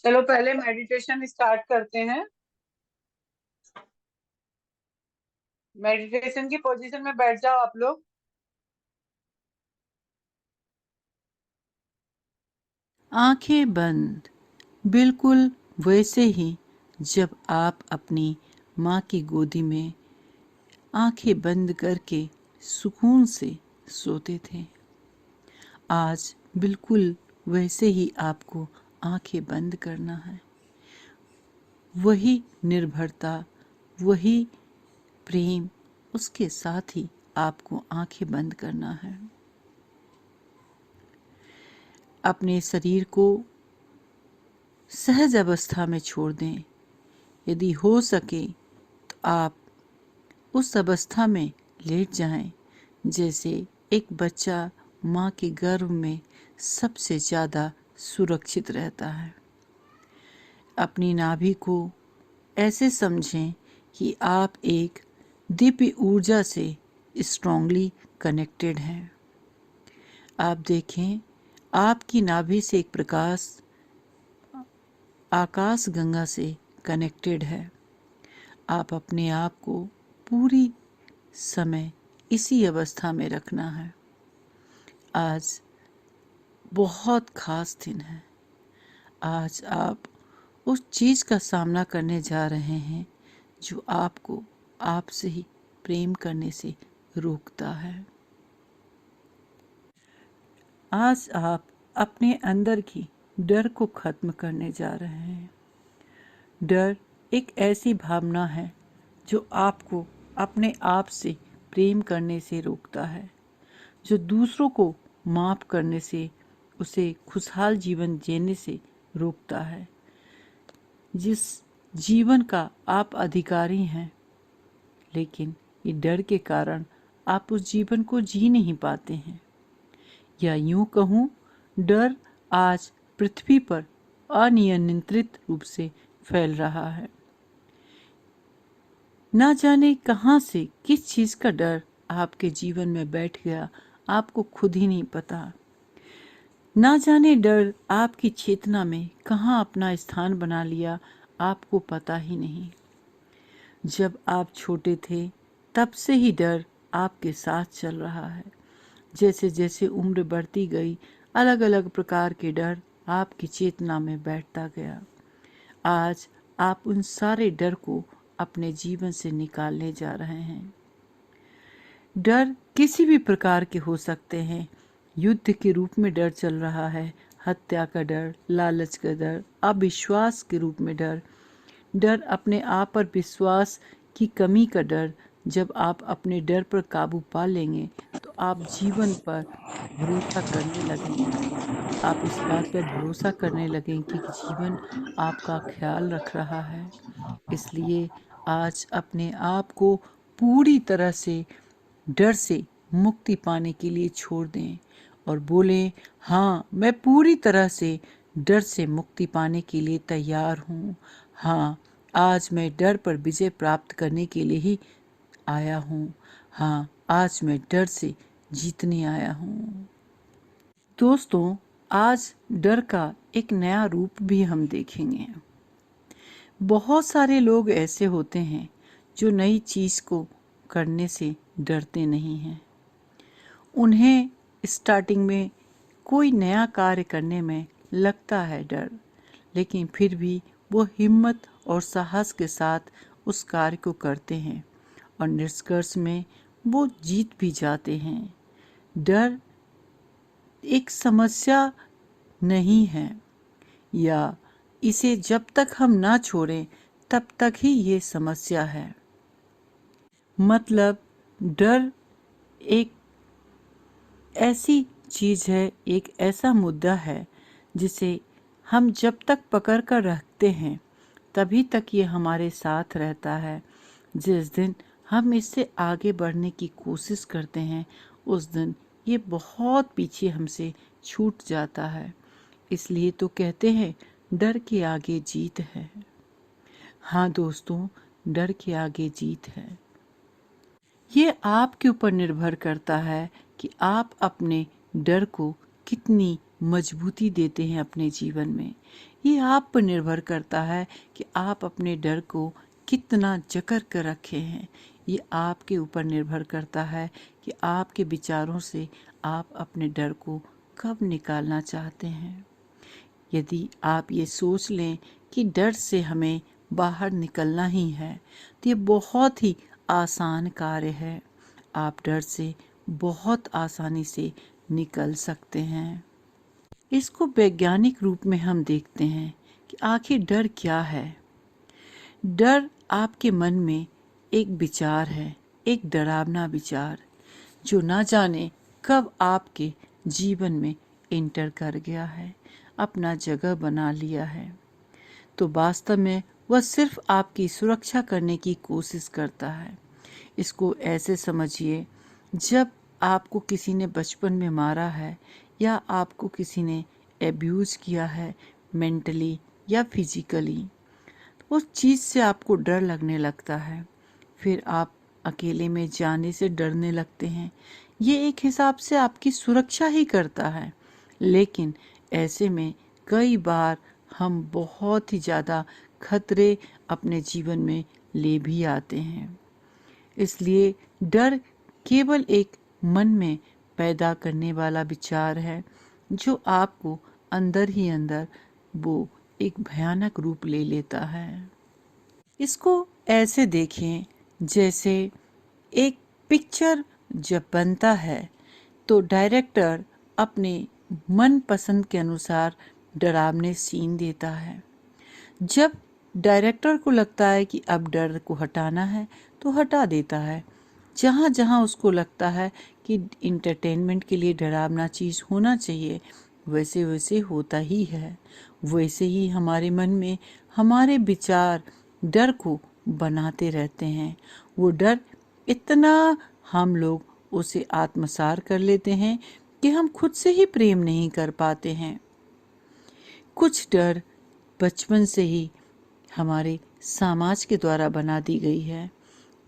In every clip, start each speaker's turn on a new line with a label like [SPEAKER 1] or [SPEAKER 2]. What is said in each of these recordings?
[SPEAKER 1] चलो पहले meditation start करते हैं। मेडिटेशन की पोजीशन में बैठ जाओ आप लोग।
[SPEAKER 2] आंखें बंद, बिल्कुल वैसे ही जब आप अपनी माँ की गोदी में आंखें बंद करके सुकून से सोते थे। आज बिल्कुल वैसे ही आपको आंखें बंद करना है। वही निर्भरता, वही प्रेम, उसके साथ ही आपको आंखें बंद करना है। अपने शरीर को सहज अवस्था में छोड़ दें। यदि हो सके तो आप उस अवस्था में लेट जाएं, जैसे एक बच्चा माँ के गर्भ में सबसे ज़्यादा सुरक्षित रहता है। अपनी नाभि को ऐसे समझें कि आप एक दिव्य ऊर्जा से स्ट्रांगली कनेक्टेड हैं। आप देखें, आपकी नाभि से एक प्रकाश आकाश गंगा से कनेक्टेड है। आप अपने आप को पूरी समय इसी अवस्था में रखना है। आज बहुत खास दिन है। आज आप उस चीज़ का सामना करने जा रहे हैं जो आपको आपसे ही प्रेम करने से रोकता है। आज आप अपने अंदर की डर को खत्म करने जा रहे हैं। डर एक ऐसी भावना है जो आपको अपने आप से प्रेम करने से रोकता है, जो दूसरों को माफ करने से, उसे खुशहाल जीवन जीने से रोकता है। जिस जीवन का आप अधिकारी हैं, लेकिन ये डर के कारण आप उस जीवन को जी नहीं पाते हैं। या यूं कहूं, डर आज पृथ्वी पर अनियंत्रित रूप से फैल रहा है। ना जाने कहां से किस चीज का डर आपके जीवन में बैठ गया, आपको खुद ही नहीं पता। ना जाने डर आपकी चेतना में कहां अपना स्थान बना लिया, आपको पता ही नहीं। जब आप छोटे थे तब से ही डर आपके साथ चल रहा है। जैसे जैसे उम्र बढ़ती गई, अलग अलग प्रकार के डर आपकी चेतना में बैठता गया। आज आप उन सारे डर को अपने जीवन से निकालने जा रहे हैं। डर किसी भी प्रकार के हो सकते हैं। युद्ध के रूप में डर चल रहा है, हत्या का डर, लालच का डर, अविश्वास के रूप में डर, डर अपने आप पर विश्वास की कमी का डर। जब आप अपने डर पर काबू पा लेंगे तो आप जीवन पर भरोसा करने लगेंगे। आप इस बात पर भरोसा करने लगेंगे कि जीवन आपका ख्याल रख रहा है। इसलिए आज अपने आप को पूरी तरह से डर से मुक्ति पाने के लिए छोड़ दें और बोलें, हाँ, मैं पूरी तरह से डर से मुक्ति पाने के लिए तैयार हूँ। हाँ, आज मैं डर पर विजय प्राप्त करने के लिए ही आया हूँ। हाँ, आज मैं डर से जीतने आया हूँ। दोस्तों, आज डर का एक नया रूप भी हम देखेंगे। बहुत सारे लोग ऐसे होते हैं जो नई चीज़ को करने से डरते नहीं हैं। उन्हें स्टार्टिंग में कोई नया कार्य करने में लगता है डर, लेकिन फिर भी वो हिम्मत और साहस के साथ उस कार्य को करते हैं और निष्कर्ष में वो जीत भी जाते हैं। डर एक समस्या नहीं है, या इसे जब तक हम ना छोड़ें तब तक ही ये समस्या है। मतलब डर एक ऐसी चीज़ है, एक ऐसा मुद्दा है जिसे हम जब तक पकड़ कर रखते हैं तभी तक ये हमारे साथ रहता है। जिस दिन हम इससे आगे बढ़ने की कोशिश करते हैं उस दिन ये बहुत पीछे हमसे छूट जाता है। इसलिए तो कहते हैं डर के आगे जीत है। हाँ दोस्तों, डर के आगे जीत है। ये आपके ऊपर निर्भर करता है कि आप अपने डर को कितनी मजबूती देते हैं अपने जीवन में। ये आप पर निर्भर करता है कि आप अपने डर को कितना जकड़ कर रखे हैं। ये आपके ऊपर निर्भर करता है कि आपके विचारों से आप अपने डर को कब निकालना चाहते हैं। यदि आप ये सोच लें कि डर से हमें बाहर निकलना ही है, तो ये बहुत ही आसान कार्य है। आप डर से बहुत आसानी से निकल सकते हैं। इसको वैज्ञानिक रूप में हम देखते हैं कि आखिर डर क्या है। डर आपके मन में एक विचार है, एक डरावना विचार, जो ना जाने कब आपके जीवन में एंटर कर गया है, अपना जगह बना लिया है। तो वास्तव में वह सिर्फ आपकी सुरक्षा करने की कोशिश करता है। इसको ऐसे समझिए, जब आपको किसी ने बचपन में मारा है या आपको किसी ने एब्यूज किया है मेंटली या फिजिकली, उस चीज़ से आपको डर लगने लगता है। फिर आप अकेले में जाने से डरने लगते हैं। ये एक हिसाब से आपकी सुरक्षा ही करता है, लेकिन ऐसे में कई बार हम बहुत ही ज़्यादा खतरे अपने जीवन में ले भी आते हैं। इसलिए डर केवल एक मन में पैदा करने वाला विचार है, जो आपको अंदर ही अंदर वो एक भयानक रूप ले लेता है। इसको ऐसे देखें, जैसे एक पिक्चर जब बनता है तो डायरेक्टर अपने मन पसंद के अनुसार डरावने सीन देता है। जब डायरेक्टर को लगता है कि अब डर को हटाना है तो हटा देता है। जहाँ जहाँ उसको लगता है कि इंटरटेनमेंट के लिए डरावना चीज़ होना चाहिए, वैसे वैसे होता ही है। वैसे ही हमारे मन में हमारे विचार डर को बनाते रहते हैं। वो डर इतना हम लोग उसे आत्मसार कर लेते हैं कि हम खुद से ही प्रेम नहीं कर पाते हैं। कुछ डर बचपन से ही हमारे समाज के द्वारा बना दी गई है।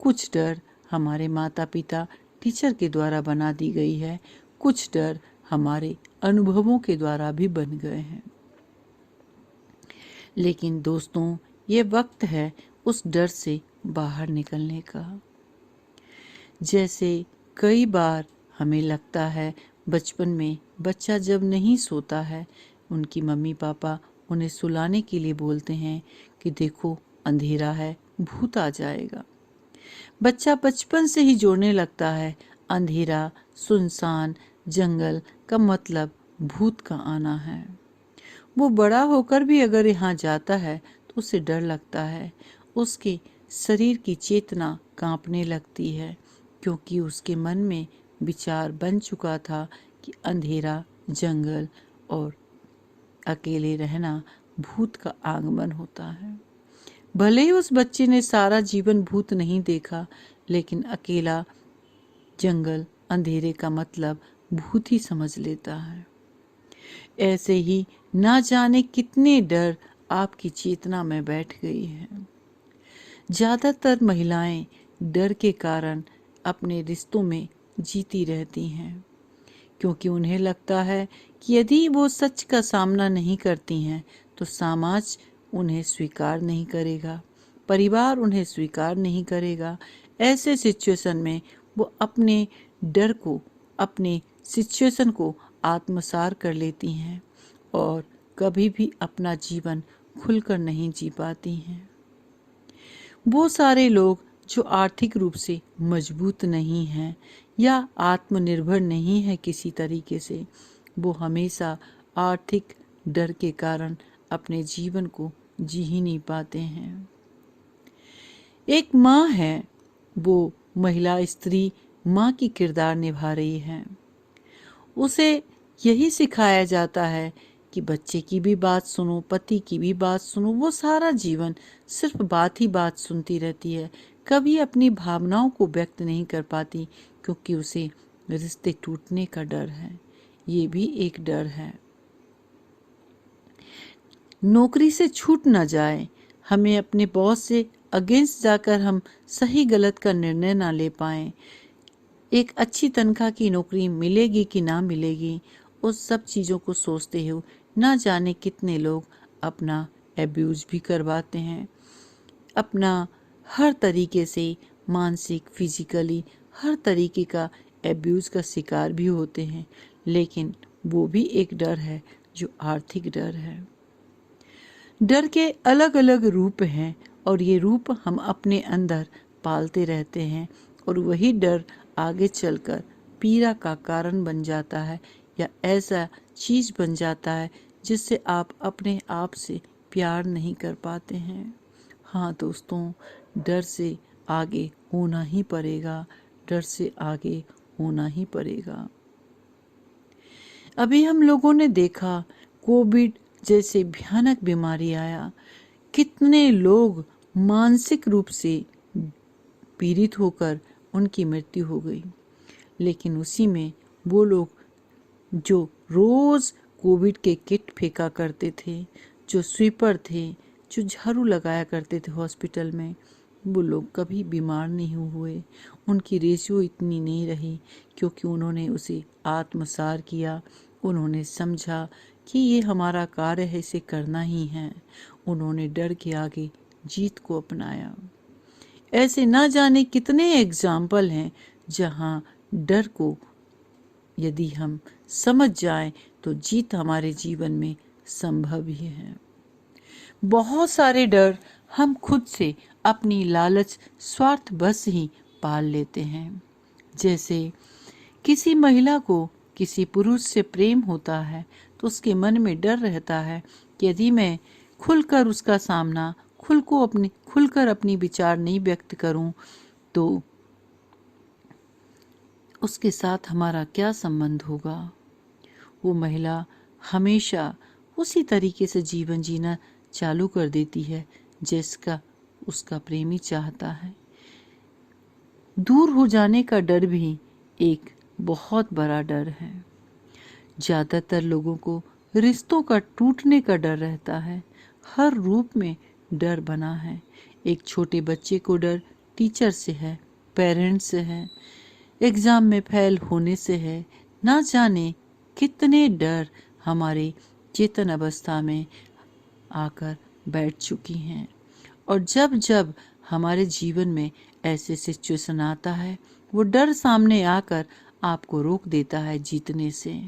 [SPEAKER 2] कुछ डर हमारे माता पिता टीचर के द्वारा बना दी गई है। कुछ डर हमारे अनुभवों के द्वारा भी बन गए हैं। लेकिन दोस्तों, ये वक्त है उस डर से बाहर निकलने का। जैसे कई बार हमें लगता है बचपन में बच्चा जब नहीं सोता है, उनकी मम्मी पापा उन्हें सुलाने के लिए बोलते हैं कि देखो अंधेरा है, भूत आ जाएगा। बच्चा बचपन से ही जोड़ने लगता है अंधेरा, सुनसान जंगल का मतलब भूत का आना है। वो बड़ा होकर भी अगर यहाँ जाता है तो उसे डर लगता है। उसके शरीर की चेतना कांपने लगती है, क्योंकि उसके मन में विचार बन चुका था कि अंधेरा, जंगल और अकेले रहना भूत का आगमन होता है। भले ही उस बच्चे ने सारा जीवन भूत नहीं देखा, लेकिन अकेला, जंगल, अंधेरे का मतलब भूत ही समझ लेता है। ऐसे ही ना जाने कितने डर आपकी चेतना में बैठ गई हैं। ज्यादातर महिलाएं डर के कारण अपने रिश्तों में जीती रहती हैं, क्योंकि उन्हें लगता है कि यदि वो सच का सामना नहीं करती हैं तो समाज उन्हें स्वीकार नहीं करेगा, परिवार उन्हें स्वीकार नहीं करेगा। ऐसे सिचुएशन में वो अपने डर को, अपने सिचुएशन को आत्मसार कर लेती हैं और कभी भी अपना जीवन खुलकर नहीं जी पाती हैं। वो सारे लोग जो आर्थिक रूप से मजबूत नहीं हैं या आत्मनिर्भर नहीं है किसी तरीके से, वो हमेशा आर्थिक डर के कारण अपने जीवन को जी ही नहीं पाते हैं। एक माँ है, वो महिला स्त्री माँ की किरदार निभा रही है। उसे यही सिखाया जाता है कि बच्चे की भी बात सुनो, पति की भी बात सुनो। वो सारा जीवन सिर्फ बात ही बात सुनती रहती है, कभी अपनी भावनाओं को व्यक्त नहीं कर पाती, क्योंकि उसे रिश्ते टूटने का डर है। ये भी एक डर है। नौकरी से छूट ना जाए, हमें अपने बॉस से अगेंस्ट जाकर हम सही गलत का निर्णय ना ले पाएं। एक अच्छी तनख्वाह की नौकरी मिलेगी कि ना मिलेगी, उस सब चीज़ों को सोचते हुए ना जाने कितने लोग अपना एब्यूज़ भी करवाते हैं, अपना हर तरीके से मानसिक, फिजिकली हर तरीके का एब्यूज़ का शिकार भी होते हैं। लेकिन वो भी एक डर है जो आर्थिक डर है। डर के अलग अलग रूप हैं और ये रूप हम अपने अंदर पालते रहते हैं और वही डर आगे चलकर पीड़ा का कारण बन जाता है या ऐसा चीज़ बन जाता है जिससे आप अपने आप से प्यार नहीं कर पाते हैं। हाँ दोस्तों, डर से आगे होना ही पड़ेगा, डर से आगे होना ही पड़ेगा। अभी हम लोगों ने देखा कोविड जैसे भयानक बीमारी आया, कितने लोग मानसिक रूप से पीड़ित होकर उनकी मृत्यु हो गई। लेकिन उसी में वो लोग जो रोज कोविड के किट फेंका करते थे, जो स्वीपर थे, जो झाड़ू लगाया करते थे हॉस्पिटल में, वो लोग कभी बीमार नहीं हुए। उनकी रेशियो इतनी नहीं रही क्योंकि उन्होंने उसे आत्मसार किया। उन्होंने समझा कि ये हमारा कार्य है, इसे करना ही है। उन्होंने डर के आगे जीत को अपनाया। ऐसे ना जाने कितने एग्जाम्पल हैं जहाँ डर को यदि हम समझ जाएं तो जीत हमारे जीवन में संभव ही है। बहुत सारे डर हम खुद से अपनी लालच स्वार्थ बस ही पाल लेते हैं। जैसे किसी महिला को किसी पुरुष से प्रेम होता है तो उसके मन में डर रहता है कि यदि मैं खुलकर उसका सामना खुलकर अपनी विचार नहीं व्यक्त करूं तो उसके साथ हमारा क्या संबंध होगा। वो महिला हमेशा उसी तरीके से जीवन जीना चालू कर देती है जिसका उसका प्रेमी चाहता है। दूर हो जाने का डर भी एक बहुत बड़ा डर है। ज़्यादातर लोगों को रिश्तों का टूटने का डर रहता है। हर रूप में डर बना है। एक छोटे बच्चे को डर टीचर से है, पेरेंट्स से है, एग्ज़ाम में फेल होने से है। ना जाने कितने डर हमारे चेतन अवस्था में आकर बैठ चुकी हैं। और जब जब हमारे जीवन में ऐसे सिचुएशन आता है, वो डर सामने आकर आपको रोक देता है जीतने से,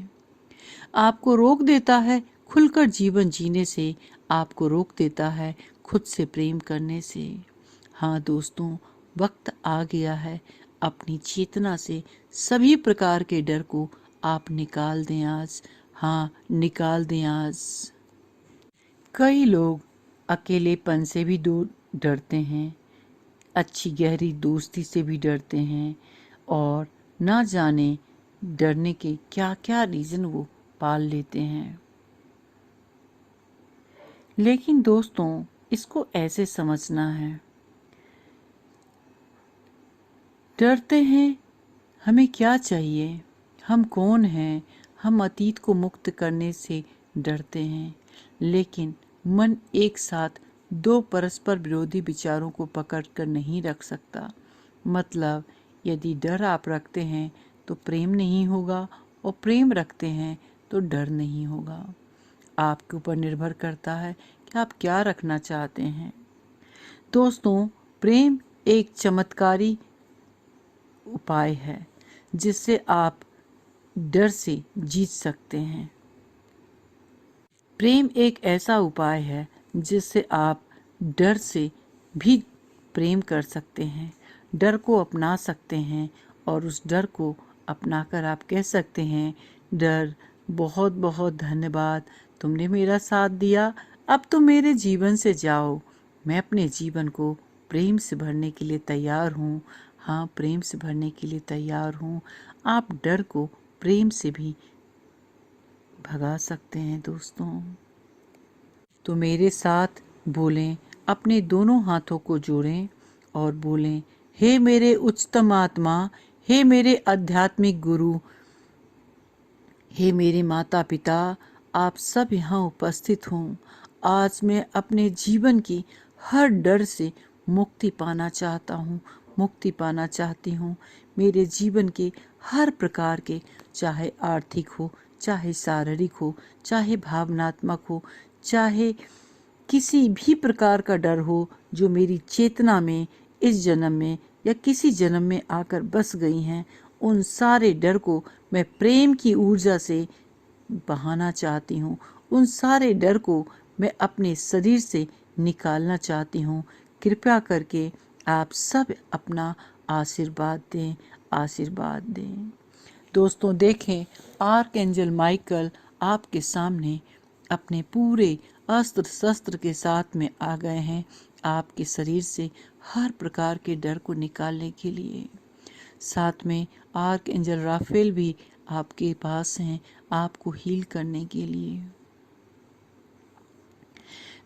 [SPEAKER 2] आपको रोक देता है खुलकर जीवन जीने से, आपको रोक देता है खुद से प्रेम करने से। हाँ दोस्तों, वक्त आ गया है अपनी चेतना से सभी प्रकार के डर को आप निकाल दें आज। हाँ, निकाल दें आज। कई लोग अकेलेपन से भी दूर डरते हैं, अच्छी गहरी दोस्ती से भी डरते हैं और ना जाने डरने के क्या क्या रीज़न वो पाल लेते हैं। लेकिन दोस्तों, इसको ऐसे समझना है, डरते हैं, हमें क्या चाहिए, हम कौन हैं। हम अतीत को मुक्त करने से डरते हैं, लेकिन मन एक साथ दो परस्पर विरोधी विचारों को पकड़ कर नहीं रख सकता। मतलब यदि डर आप रखते हैं तो प्रेम नहीं होगा और प्रेम रखते हैं तो डर नहीं होगा। आपके ऊपर निर्भर करता है कि आप क्या रखना चाहते हैं। दोस्तों, प्रेम एक चमत्कारी उपाय है जिससे आप डर से जीत सकते हैं। प्रेम एक ऐसा उपाय है जिससे आप डर से भी प्रेम कर सकते हैं, डर को अपना सकते हैं और उस डर को अपनाकर आप कह सकते हैं, डर बहुत बहुत धन्यवाद, तुमने मेरा साथ दिया, अब तुम मेरे जीवन से जाओ, मैं अपने जीवन को प्रेम से भरने के लिए तैयार हूँ। हाँ, प्रेम से भरने के लिए तैयार हूँ। आप डर को प्रेम से भी भगा सकते हैं दोस्तों। तो मेरे साथ बोलें, अपने दोनों हाथों को जोड़ें और बोलें, हे मेरे उच्चतम आत्मा, हे मेरे आध्यात्मिक गुरु, हे मेरे माता पिता, आप सब यहाँ उपस्थित हों। आज मैं अपने जीवन की हर डर से मुक्ति पाना चाहता हूँ, मुक्ति पाना चाहती हूँ। मेरे जीवन के हर प्रकार के, चाहे आर्थिक हो, चाहे शारीरिक हो, चाहे भावनात्मक हो, चाहे किसी भी प्रकार का डर हो, जो मेरी चेतना में इस जन्म में या किसी जन्म में आकर बस गई हैं, उन सारे डर को मैं प्रेम की ऊर्जा से बहाना चाहती हूँ। उन सारे डर को मैं अपने शरीर से निकालना चाहती हूँ। कृपया करके आप सब अपना आशीर्वाद दें, आशीर्वाद दें। दोस्तों देखें, आर्कएंजल माइकल आपके सामने अपने पूरे अस्त्र शस्त्र के साथ में आ गए हैं, आपके शरीर से हर प्रकार के डर को निकालने के लिए। साथ में आर्कएंजल राफेल भी आपके पास हैं, आपको हील करने के लिए।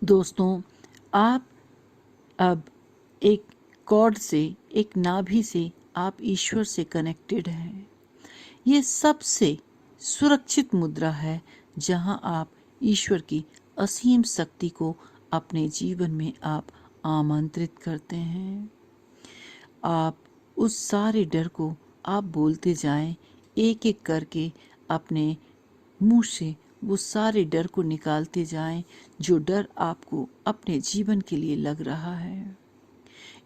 [SPEAKER 2] दोस्तों, आप अब एक कॉर्ड से, एक नाभि से आप ईश्वर से कनेक्टेड हैं। ये सबसे सुरक्षित मुद्रा है जहां आप ईश्वर की असीम शक्ति को अपने जीवन में आप आमंत्रित करते हैं। आप उस सारे डर को आप बोलते जाएं, एक एक करके अपने मुंह से वो सारे डर को निकालते जाएं, जो डर आपको अपने जीवन के लिए लग रहा है।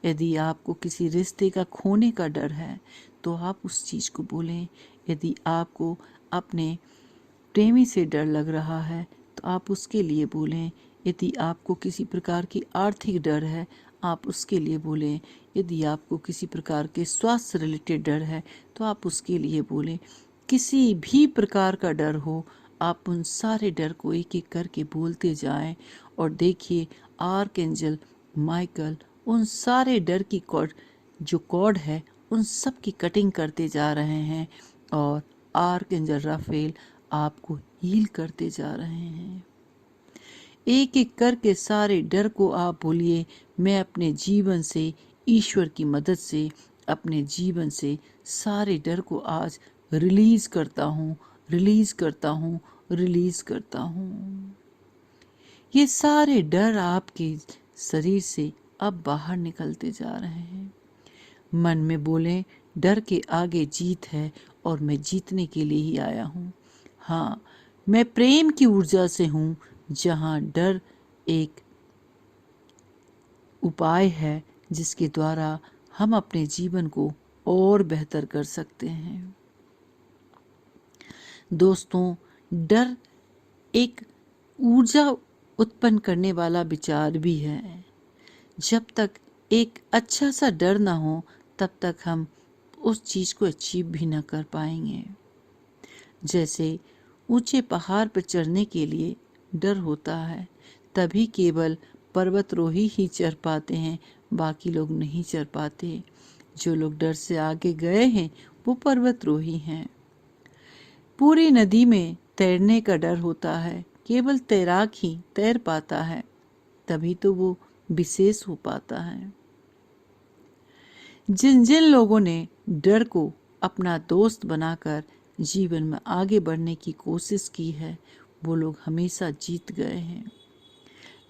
[SPEAKER 2] यदि आपको किसी रिश्ते का खोने का डर है तो आप उस चीज़ को बोलें। यदि आपको अपने प्रेमी से डर लग रहा है तो आप उसके लिए बोलें। यदि आपको किसी प्रकार की आर्थिक डर है, आप उसके लिए बोलें। यदि आपको किसी प्रकार के स्वास्थ्य रिलेटेड डर है तो आप उसके लिए बोलें। किसी भी प्रकार का डर हो, आप उन सारे डर को एक एक करके बोलते जाएं और देखिए आर्कएंजल माइकल उन सारे डर की कॉर्ड है, उन सब की कटिंग करते जा रहे हैं और आर्कएंजल राफेल आपको हील करते जा रहे हैं। एक एक करके सारे डर को आप बोलिए, मैं अपने जीवन से, ईश्वर की मदद से, अपने जीवन से सारे डर को आज रिलीज करता हूँ, रिलीज करता हूँ, रिलीज करता हूँ। ये सारे डर आपके शरीर से अब बाहर निकलते जा रहे हैं। मन में बोलें, डर के आगे जीत है और मैं जीतने के लिए ही आया हूँ। हाँ, मैं प्रेम की ऊर्जा से हूँ, जहाँ डर एक उपाय है जिसके द्वारा हम अपने जीवन को और बेहतर कर सकते हैं। दोस्तों, डर एक ऊर्जा उत्पन्न करने वाला विचार भी है। जब तक एक अच्छा सा डर ना हो तब तक हम उस चीज़ को अचीव भी ना कर पाएंगे। जैसे ऊंचे पहाड़ पर चढ़ने के लिए डर होता है, तभी केवल पर्वतारोही ही चढ़ पाते हैं, बाकी लोग नहीं चढ़ पाते। जो लोग डर से आगे गए हैं वो पर्वतारोही हैं। पूरी नदी में तैरने का डर होता है, केवल तैराक ही तैर पाता है, तभी तो वो विशेष हो पाता है। जिन जिन लोगों ने डर को अपना दोस्त बनाकर जीवन में आगे बढ़ने की कोशिश की है, वो लोग हमेशा जीत गए हैं।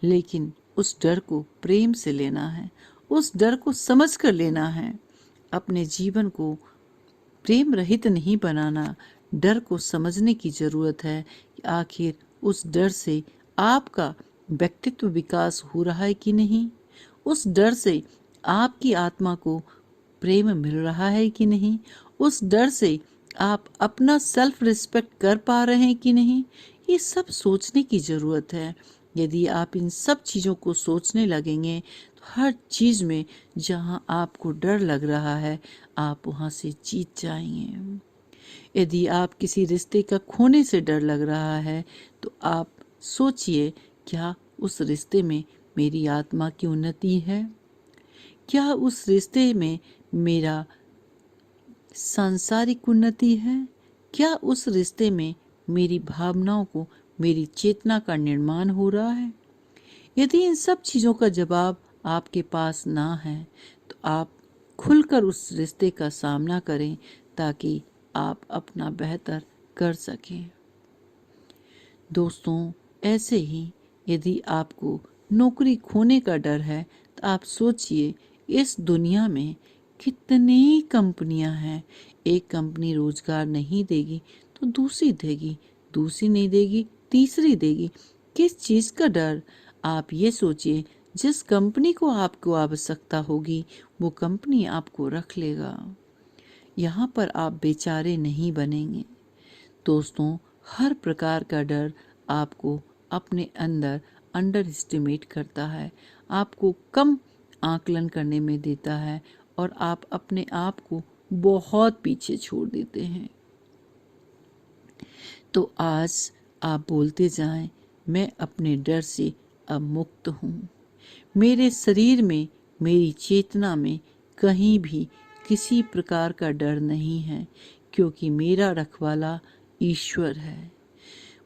[SPEAKER 2] लेकिन उस डर को प्रेम से लेना है, उस डर को समझ कर लेना है। अपने जीवन को प्रेम रहित नहीं बनाना, डर को समझने की जरूरत है कि आखिर उस डर से आपका व्यक्तित्व विकास हो रहा है कि नहीं, उस डर से आपकी आत्मा को प्रेम मिल रहा है कि नहीं, उस डर से आप अपना सेल्फ रिस्पेक्ट कर पा रहे हैं कि नहीं। ये सब सोचने की ज़रूरत है। यदि आप इन सब चीज़ों को सोचने लगेंगे तो हर चीज़ में जहाँ आपको डर लग रहा है आप वहाँ से जीत जाएंगे। यदि आप किसी रिश्ते का खोने से डर लग रहा है तो आप सोचिए, क्या उस रिश्ते में मेरी आत्मा की उन्नति है? क्या उस रिश्ते में मेरा सांसारिक उन्नति है? क्या उस रिश्ते में मेरी भावनाओं को, मेरी चेतना का निर्माण हो रहा है? यदि इन सब चीज़ों का जवाब आपके पास ना है तो आप खुलकर उस रिश्ते का सामना करें ताकि आप अपना बेहतर कर सकें। दोस्तों, ऐसे ही यदि आपको नौकरी खोने का डर है तो आप सोचिए इस दुनिया में कितनी कंपनियां हैं। एक कंपनी रोजगार नहीं देगी तो दूसरी देगी, दूसरी नहीं देगी तीसरी देगी। किस चीज का डर? आप ये सोचिए, जिस कंपनी को आपको आवश्यकता होगी वो कंपनी आपको रख लेगा। यहाँ पर आप बेचारे नहीं बनेंगे। दोस्तों, हर प्रकार का डर आपको अपने अंदर अंडर एस्टिमेट करता है, आपको कम आकलन करने में देता है और आप अपने आप को बहुत पीछे छोड़ देते हैं। तो आज आप बोलते जाएं, मैं अपने डर से अब मुक्त हूँ। मेरे शरीर में, मेरी चेतना में कहीं भी किसी प्रकार का डर नहीं है, क्योंकि मेरा रखवाला ईश्वर है।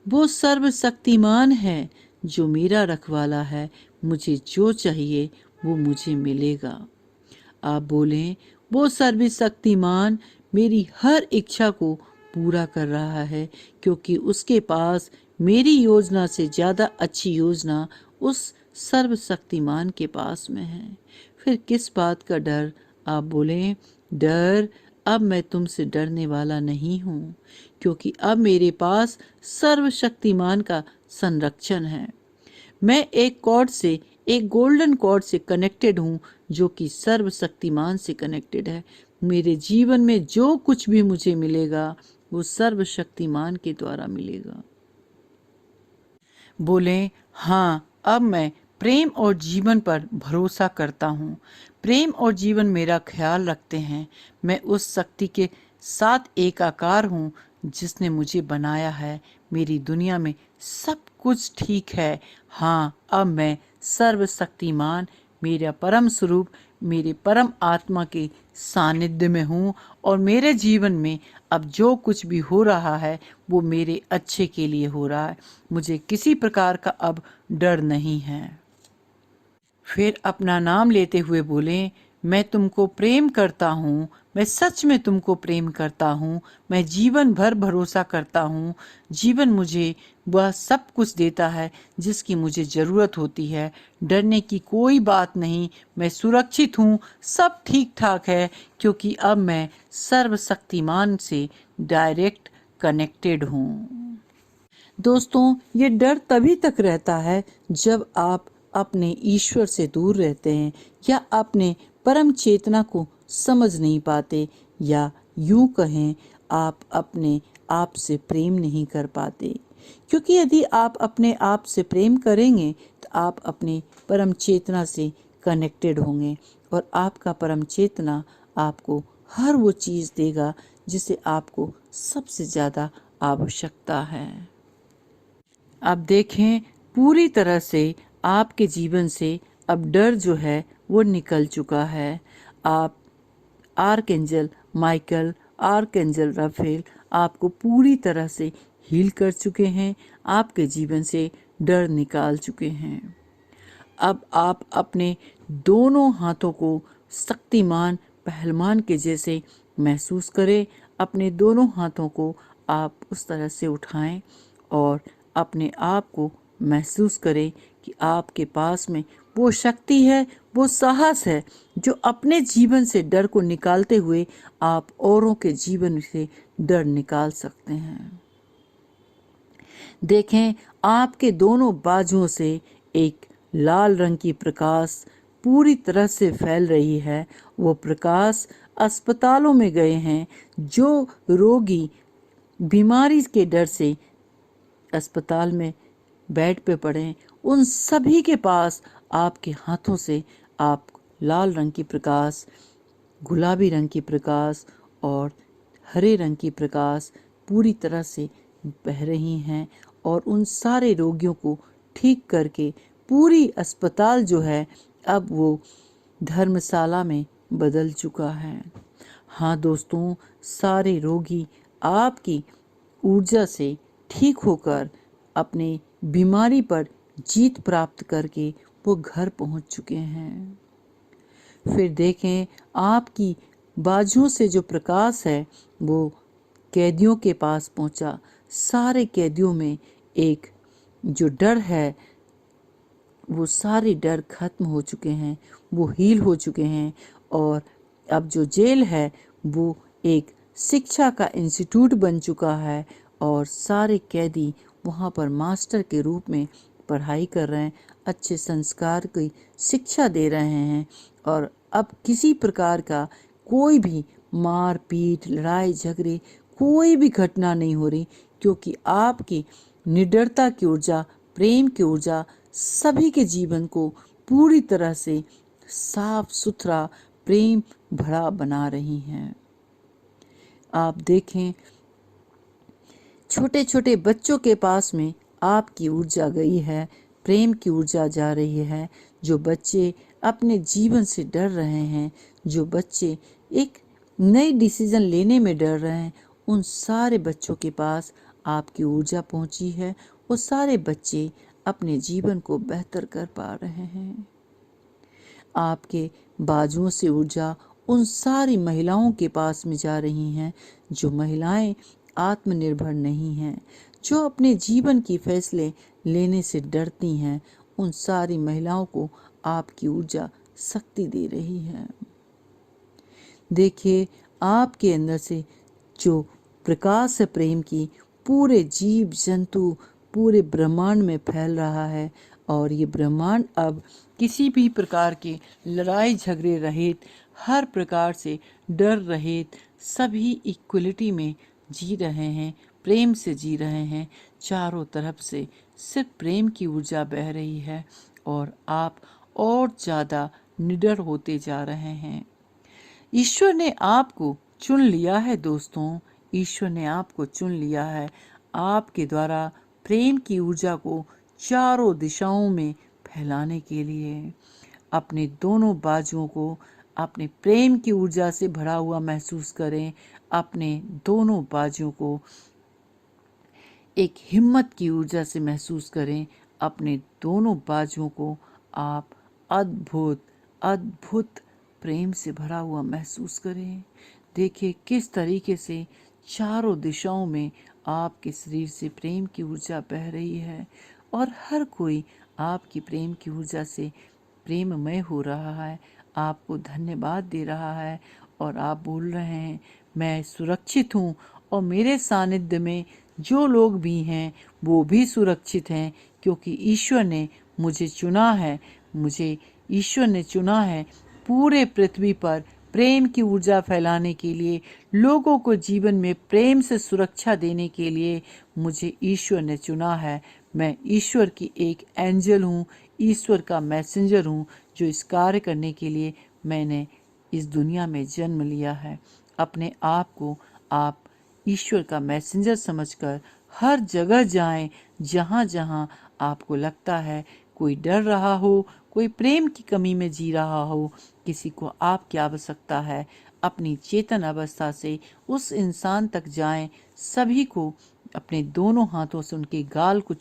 [SPEAKER 2] वो सर्वशक्तिमान है जो मेरा रखवाला है। मुझे जो चाहिए वो मुझे मिलेगा। आप बोलें, वो सर्वशक्तिमान मेरी हर इच्छा को पूरा कर रहा है, क्योंकि उसके पास मेरी योजना से ज़्यादा अच्छी योजना उस सर्वशक्तिमान के पास में है। फिर किस बात का डर? आप बोलें, डर, अब मैं तुमसे डरने वाला नहीं हूँ, क्योंकि अब मेरे पास सर्वशक्तिमान का संरक्षण है। मैं एक कॉर्ड से, एक गोल्डन कॉर्ड से कनेक्टेड हूँ, जो कि सर्वशक्तिमान से कनेक्टेड है। मेरे जीवन में जो कुछ भी मुझे मिलेगा वो सर्वशक्तिमान के द्वारा मिलेगा। बोले, हाँ, अब मैं प्रेम और जीवन पर भरोसा करता हूँ। प्रेम और जीवन मेरा ख्याल रखते हैं। मैं उस शक्ति के साथ एकाकार हूँ जिसने मुझे बनाया है। मेरी दुनिया में सब कुछ ठीक है। हाँ, अब मैं सर्वशक्तिमान, मेरा परम स्वरूप, मेरे परम आत्मा के सानिध्य में हूँ और मेरे जीवन में अब जो कुछ भी हो रहा है वो मेरे अच्छे के लिए हो रहा है। मुझे किसी प्रकार का अब डर नहीं है। फिर अपना नाम लेते हुए बोले, मैं तुमको प्रेम करता हूँ, मैं सच में तुमको प्रेम करता हूँ, मैं जीवन भर भरोसा करता हूँ। जीवन मुझे वह सब कुछ देता है जिसकी मुझे ज़रूरत होती है। डरने की कोई बात नहीं, मैं सुरक्षित हूँ, सब ठीक ठाक है, क्योंकि अब मैं सर्वशक्तिमान से डायरेक्ट कनेक्टेड हूँ। दोस्तों, ये डर तभी तक रहता है जब आप अपने ईश्वर से दूर रहते हैं या अपने परम चेतना को समझ नहीं पाते, या यूं कहें, आप अपने आप से प्रेम नहीं कर पाते। क्योंकि यदि आप अपने आप से प्रेम करेंगे तो आप अपने परम चेतना से कनेक्टेड होंगे और आपका परम चेतना आपको हर वो चीज़ देगा जिसे आपको सबसे ज़्यादा आवश्यकता है। अब देखें, पूरी तरह से आपके जीवन से अब डर जो है वो निकल चुका है। आप आर्कएंजल माइकल, आर्कएंजल राफेल आपको पूरी तरह से हील कर चुके हैं, आपके जीवन से डर निकाल चुके हैं। अब आप अपने दोनों हाथों को शक्तिमान पहलवान के जैसे महसूस करें। अपने दोनों हाथों को आप उस तरह से उठाएं और अपने आप को महसूस करें कि आपके पास में वो शक्ति है, वो साहस है जो अपने जीवन से डर को निकालते हुए आप औरों के जीवन से डर निकाल सकते हैं। देखें, आपके दोनों बाजुओं से एक लाल रंग की प्रकाश पूरी तरह से फैल रही है। वो प्रकाश अस्पतालों में गए हैं। जो रोगी बीमारी के डर से अस्पताल में बेड पे पड़े, उन सभी के पास आपके हाथों से आप लाल रंग की प्रकाश, गुलाबी रंग की प्रकाश और हरे रंग की प्रकाश पूरी तरह से बह रही हैं और उन सारे रोगियों को ठीक करके पूरी अस्पताल जो है अब वो धर्मशाला में बदल चुका है। हाँ दोस्तों, सारे रोगी आपकी ऊर्जा से ठीक होकर अपने बीमारी पर जीत प्राप्त करके वो घर पहुंच चुके हैं। फिर देखें, आपकी बाजुओं से जो प्रकाश है वो कैदियों के पास पहुंचा। सारे कैदियों में एक जो डर है वो सारे डर खत्म हो चुके हैं, वो हील हो चुके हैं। और अब जो जेल है वो एक शिक्षा का इंस्टीट्यूट बन चुका है और सारे कैदी वहाँ पर मास्टर के रूप में पढ़ाई कर रहे हैं, अच्छे संस्कार की शिक्षा दे रहे हैं। और अब किसी प्रकार का कोई भी मार पीट, लड़ाई झगड़े, कोई भी घटना नहीं हो रही, क्योंकि आपकी निडरता की ऊर्जा, प्रेम की ऊर्जा सभी के जीवन को पूरी तरह से साफ सुथरा, प्रेम भरा बना रही हैं। आप देखें, छोटे छोटे बच्चों के पास में आपकी ऊर्जा गई है, प्रेम की ऊर्जा जा रही है। जो बच्चे अपने जीवन से डर रहे हैं, जो बच्चे एक नई डिसीजन लेने में डर रहे हैं, उन सारे बच्चों के पास आपकी ऊर्जा पहुंची है। वो सारे बच्चे अपने जीवन को बेहतर कर पा रहे हैं। आपके बाजुओं से ऊर्जा उन सारी महिलाओं के पास में जा रही हैं जो महिलाएं आत्मनिर्भर नहीं हैं, जो अपने जीवन की फैसले लेने से डरती हैं। उन सारी महिलाओं को आपकी ऊर्जा शक्ति दे रही है। देखिए, आपके अंदर से जो प्रकाश है प्रेम की, पूरे जीव जंतु, पूरे ब्रह्मांड में फैल रहा है। और ये ब्रह्मांड अब किसी भी प्रकार के लड़ाई झगड़े रहित, हर प्रकार से डर रहित, सभी इक्वलिटी में जी रहे हैं, प्रेम से जी रहे हैं। चारों तरफ से सिर्फ प्रेम की ऊर्जा बह रही है और आप और ज़्यादा निडर होते जा रहे हैं। ईश्वर ने आपको चुन लिया है दोस्तों, ईश्वर ने आपको चुन लिया है आपके द्वारा प्रेम की ऊर्जा को चारों दिशाओं में फैलाने के लिए। अपने दोनों बाजुओं को अपने प्रेम की ऊर्जा से भरा हुआ महसूस करें। अपने दोनों बाजुओं को एक हिम्मत की ऊर्जा से महसूस करें। अपने दोनों बाजुओं को आप अद्भुत अद्भुत प्रेम से भरा हुआ महसूस करें। देखिए किस तरीके से चारों दिशाओं में आपके शरीर से प्रेम की ऊर्जा बह रही है और हर कोई आपकी प्रेम की ऊर्जा से प्रेममय हो रहा है, आपको धन्यवाद दे रहा है। और आप बोल रहे हैं, मैं सुरक्षित हूँ और मेरे सानिध्य में जो लोग भी हैं वो भी सुरक्षित हैं, क्योंकि ईश्वर ने मुझे चुना है। मुझे ईश्वर ने चुना है पूरे पृथ्वी पर प्रेम की ऊर्जा फैलाने के लिए, लोगों को जीवन में प्रेम से सुरक्षा देने के लिए मुझे ईश्वर ने चुना है। मैं ईश्वर की एक एंजल हूँ, ईश्वर का मैसेंजर हूँ, जो इस कार्य करने के लिए मैंने इस दुनिया में जन्म लिया है। अपने आप को आप ईश्वर का मैसेंजर समझकर हर जगह जाएं, जहाँ जहाँ आपको लगता है कोई डर रहा हो, कोई प्रेम की कमी में जी रहा हो, किसी को आपकी आवश्यकता है, अपनी चेतन अवस्था से उस इंसान तक जाएं। सभी को अपने दोनों हाथों से उनके गाल को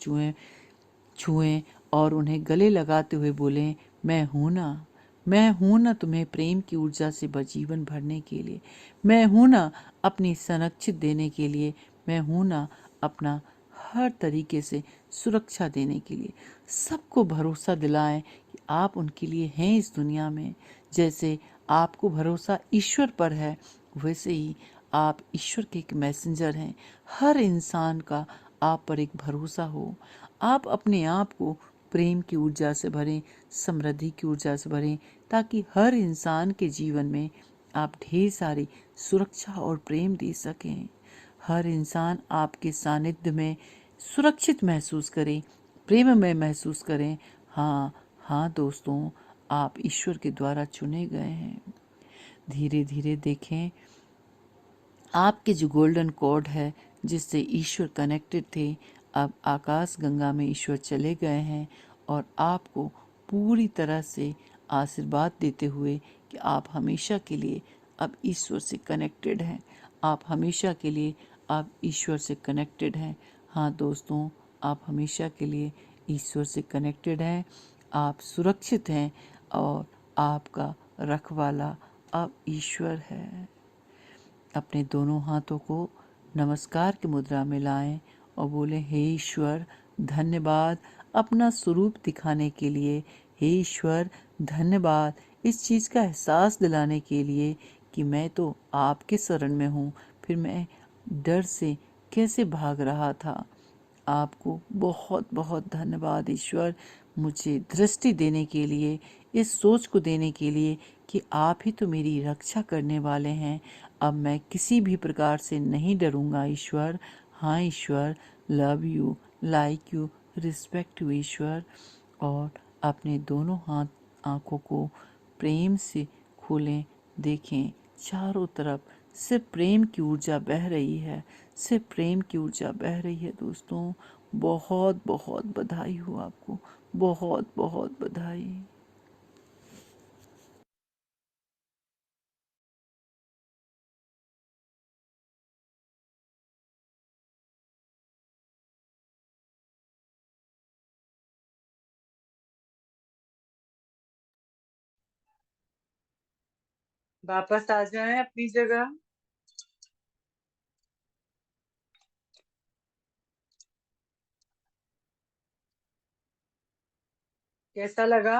[SPEAKER 2] छुएं और उन्हें गले लगाते हुए बोलें, मैं हूं ना, मैं हूं ना तुम्हें प्रेम की ऊर्जा से जीवन भरने के लिए। मैं हूं ना अपनी संरक्षित देने के लिए। मैं हूं ना अपना हर तरीके से सुरक्षा देने के लिए। सबको भरोसा दिलाएं कि आप उनके लिए हैं इस दुनिया में। जैसे आपको भरोसा ईश्वर पर है, वैसे ही आप ईश्वर के एक मैसेंजर हैं। हर इंसान का आप पर एक भरोसा हो। आप अपने आप को प्रेम की ऊर्जा से भरें, समृद्धि की ऊर्जा से भरें, ताकि हर इंसान के जीवन में आप ढेर सारी सुरक्षा और प्रेम दे सकें। हर इंसान आपके सानिध्य में सुरक्षित महसूस करें, प्रेम में महसूस करें। हाँ हाँ दोस्तों, आप ईश्वर के द्वारा चुने गए हैं। धीरे धीरे देखें, आपके जो गोल्डन कॉर्ड है जिससे ईश्वर कनेक्टेड थे, अब आकाश गंगा में ईश्वर चले गए हैं और आपको पूरी तरह से आशीर्वाद देते हुए कि आप हमेशा के लिए अब ईश्वर से कनेक्टेड हैं। आप हमेशा के लिए आप ईश्वर से कनेक्टेड हैं। हाँ दोस्तों, आप हमेशा के लिए ईश्वर से कनेक्टेड हैं। आप सुरक्षित हैं और आपका रखवाला अब ईश्वर है। अपने दोनों हाथों को नमस्कार की मुद्रा में लाएं और बोलें, हे ईश्वर धन्यवाद, अपना स्वरूप दिखाने के लिए। हे ईश्वर, धन्यवाद इस चीज़ का एहसास दिलाने के लिए कि मैं तो आपके शरण में हूँ, फिर मैं डर से कैसे भाग रहा था। आपको बहुत बहुत धन्यवाद ईश्वर, मुझे दृष्टि देने के लिए, इस सोच को देने के लिए कि आप ही तो मेरी रक्षा करने वाले हैं। अब मैं किसी भी प्रकार से नहीं डरूंगा ईश्वर। हाँ ईश्वर, love you, like you, respect you ईश्वर। और अपने दोनों हाथ आंखों को प्रेम से खोलें, देखें चारों तरफ सिर्फ प्रेम की ऊर्जा बह रही है, सिर्फ प्रेम की ऊर्जा बह रही है दोस्तों। बहुत बहुत बधाई हो आपको, बहुत बहुत बधाई।
[SPEAKER 1] वापस आ जाएं अपनी जगह। कैसा लगा?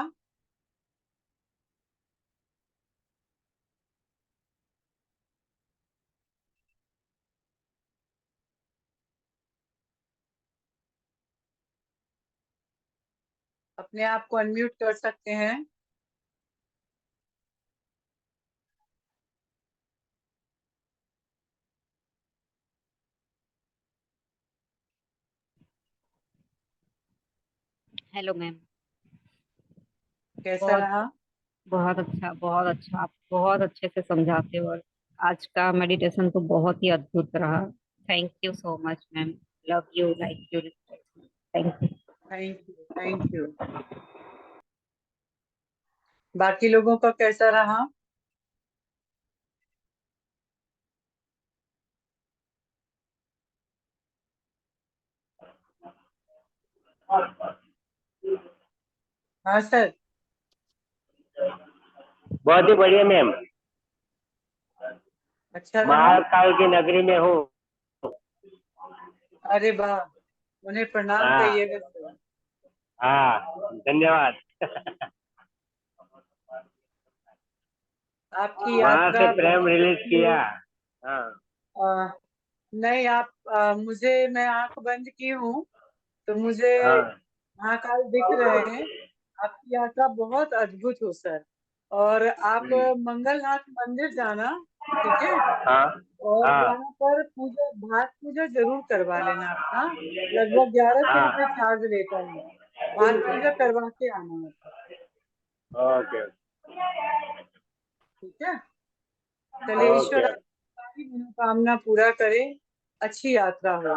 [SPEAKER 1] अपने आप को अनम्यूट कर सकते हैं।
[SPEAKER 3] Hello ma'am.
[SPEAKER 1] कैसा
[SPEAKER 3] बहुत
[SPEAKER 1] रहा?
[SPEAKER 3] बहुत अच्छा, आप बहुत अच्छे से समझाते हो और आज का मेडिटेशन तो बहुत ही अद्भुत रहा। Thank you so much ma'am. Love you, like you, thank you.
[SPEAKER 1] Thank you, thank you. बाकी लोगों का कैसा रहा? हाँ सर।
[SPEAKER 4] बहुत ही बढ़िया मैम।
[SPEAKER 1] अच्छा रहा?
[SPEAKER 4] महाकाल की नगरी में हूँ।
[SPEAKER 1] अरे वाह, उन्हें प्रणाम
[SPEAKER 4] हाँ
[SPEAKER 1] कहिएगा सर।
[SPEAKER 4] हाँ, धन्यवाद।
[SPEAKER 1] आपकी
[SPEAKER 4] वहां से
[SPEAKER 1] यात्रा
[SPEAKER 4] प्रेम
[SPEAKER 1] बहुत
[SPEAKER 4] रिलीज
[SPEAKER 1] अच्छी हो।
[SPEAKER 4] किया। हाँ
[SPEAKER 1] आ, नहीं आप मैं आंख बंद की हूँ तो मुझे
[SPEAKER 4] हाँ
[SPEAKER 1] महाकाल दिख रहे हैं। आपकी यात्रा बहुत अद्भुत हो सर। और आप मंगलनाथ मंदिर जाना, ठीक है?
[SPEAKER 4] हाँ
[SPEAKER 1] और
[SPEAKER 4] हाँ
[SPEAKER 1] वहां पर पूजा, भात पूजा जरूर करवा लेना अपना। लगभग 1100 रुपये चार्ज लेता है। भात पूजा करवा के आना है,
[SPEAKER 4] ओके
[SPEAKER 1] ठीक है? चलिए, ईश्वर
[SPEAKER 4] ओके।
[SPEAKER 1] आपकी सारी मनोकामना पूरा करे। अच्छी यात्रा हो।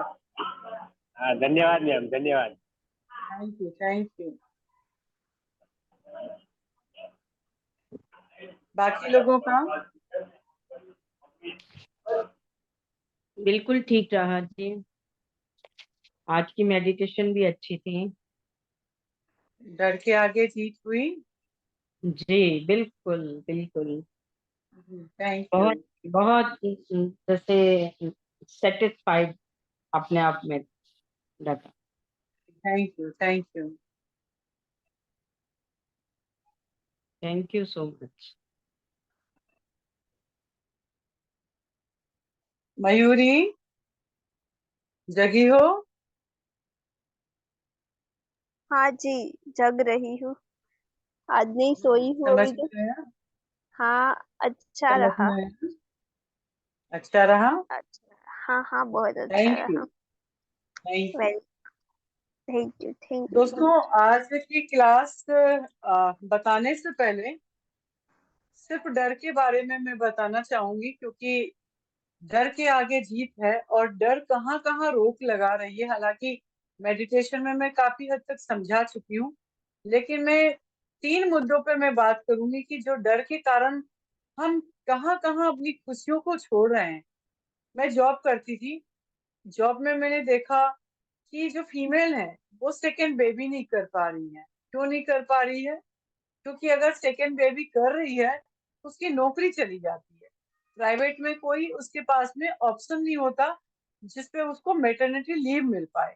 [SPEAKER 4] हाँ धन्यवाद मैम, धन्यवाद।
[SPEAKER 1] Thank you, thank you. बाकी लोगों का
[SPEAKER 5] बिल्कुल ठीक रहा जी। आज की मेडिटेशन भी अच्छी थी।
[SPEAKER 1] डर के आगे जीत हुई।
[SPEAKER 5] जी बिल्कुल बिल्कुल।
[SPEAKER 1] Thank you.
[SPEAKER 5] बहुत बहुत जैसे सेटिस्फाइड अपने आप में लगा।
[SPEAKER 1] Thank you, thank you.
[SPEAKER 5] Thank you so much.
[SPEAKER 1] Mayuri, जगी हो?
[SPEAKER 6] हाँ जी, जग रही हूँ। आज नहीं सोई हूँ
[SPEAKER 1] समझ
[SPEAKER 6] अभी
[SPEAKER 1] में
[SPEAKER 6] तो।
[SPEAKER 1] आया?
[SPEAKER 6] हाँ, अच्छा
[SPEAKER 1] समझ
[SPEAKER 6] रहा।
[SPEAKER 1] में आया? अच्छा रहा।
[SPEAKER 6] अच्छा, हाँ हाँ, बहुत अच्छा
[SPEAKER 1] थैंक यू,
[SPEAKER 6] रहा।
[SPEAKER 1] Thank you.
[SPEAKER 6] Very, thank you so
[SPEAKER 1] दोस्तों,
[SPEAKER 6] मच।
[SPEAKER 1] आज की क्लास बताने से पहले सिर्फ डर के बारे में मैं बताना चाहूंगी, क्योंकि डर के आगे जीत है और डर कहाँ कहाँ रोक लगा रही है। हालांकि मेडिटेशन में मैं काफी हद तक समझा चुकी हूँ, लेकिन मैं 3 मुद्दों पे मैं बात करूंगी कि जो डर के कारण हम कहाँ कहाँ अपनी खुशियों को छोड़ रहे हैं। मैं जॉब करती थी। जॉब में मैंने देखा कि जो फीमेल है वो सेकेंड बेबी नहीं कर पा रही है। क्यों नहीं कर पा रही है? क्योंकि अगर सेकेंड बेबी कर रही है तो उसकी नौकरी चली जाती है। प्राइवेट में कोई उसके पास में ऑप्शन नहीं होता जिसपे उसको मैटरनिटी लीव मिल पाए।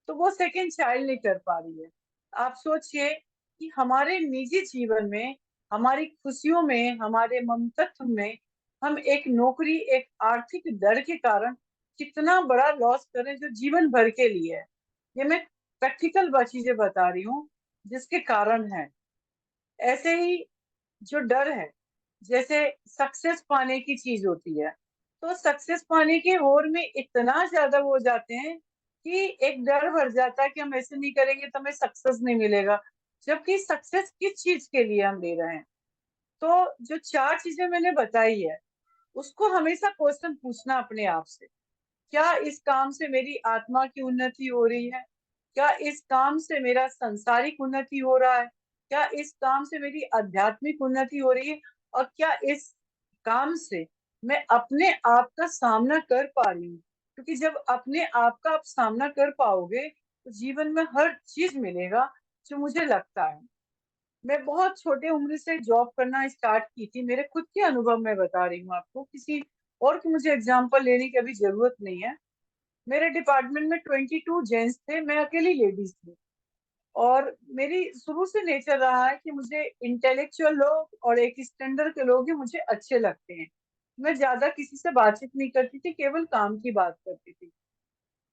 [SPEAKER 1] तो वो सेकंड चाइल्ड नहीं कर पा रही है। आप सोचिए कि हमारे निजी जीवन में, हमारी खुशियों में, हमारे ममतत्व में हम एक नौकरी, एक आर्थिक डर के कारण कितना बड़ा लॉस करें जो जीवन भर के लिए है। ये मैं प्रैक्टिकल चीजें बता रही हूँ जिसके कारण है। ऐसे ही जो डर है, जैसे सक्सेस पाने की चीज होती है, तो सक्सेस पाने के होड़ में इतना ज्यादा वो हो जाते हैं कि एक डर भर जाता है कि हम ऐसे नहीं करेंगे तो हमें सक्सेस नहीं मिलेगा, जबकि सक्सेस किस चीज के लिए हम ले रहे हैं। तो जो चार चीजें मैंने बताई है, उसको हमेशा क्वेश्चन पूछना अपने आप से, क्या इस काम से मेरी आत्मा की उन्नति हो रही है? क्या इस काम से मेरा सांसारिक उन्नति हो रहा है? क्या इस काम से मेरी आध्यात्मिक उन्नति हो रही है? और क्या इस काम से मैं अपने आप का सामना कर पा रही हूँ? क्योंकि जब अपने आप का आप सामना कर पाओगे तो जीवन में हर चीज मिलेगा जो मुझे लगता है। मैं बहुत छोटे उम्र से जॉब करना स्टार्ट की थी, मेरे खुद के अनुभव में बता रही हूँ आपको, किसी और की मुझे एग्जाम्पल लेने की अभी जरूरत नहीं है। मेरे डिपार्टमेंट में 22 जेंट्स थे, मैं अकेली लेडीज थी। और मेरी शुरू से नेचर रहा है कि मुझे इंटेलेक्चुअल लोग और एक स्टैंडर्ड के लोग ही मुझे अच्छे लगते हैं। मैं ज्यादा किसी से बातचीत नहीं करती थी, केवल काम की बात करती थी।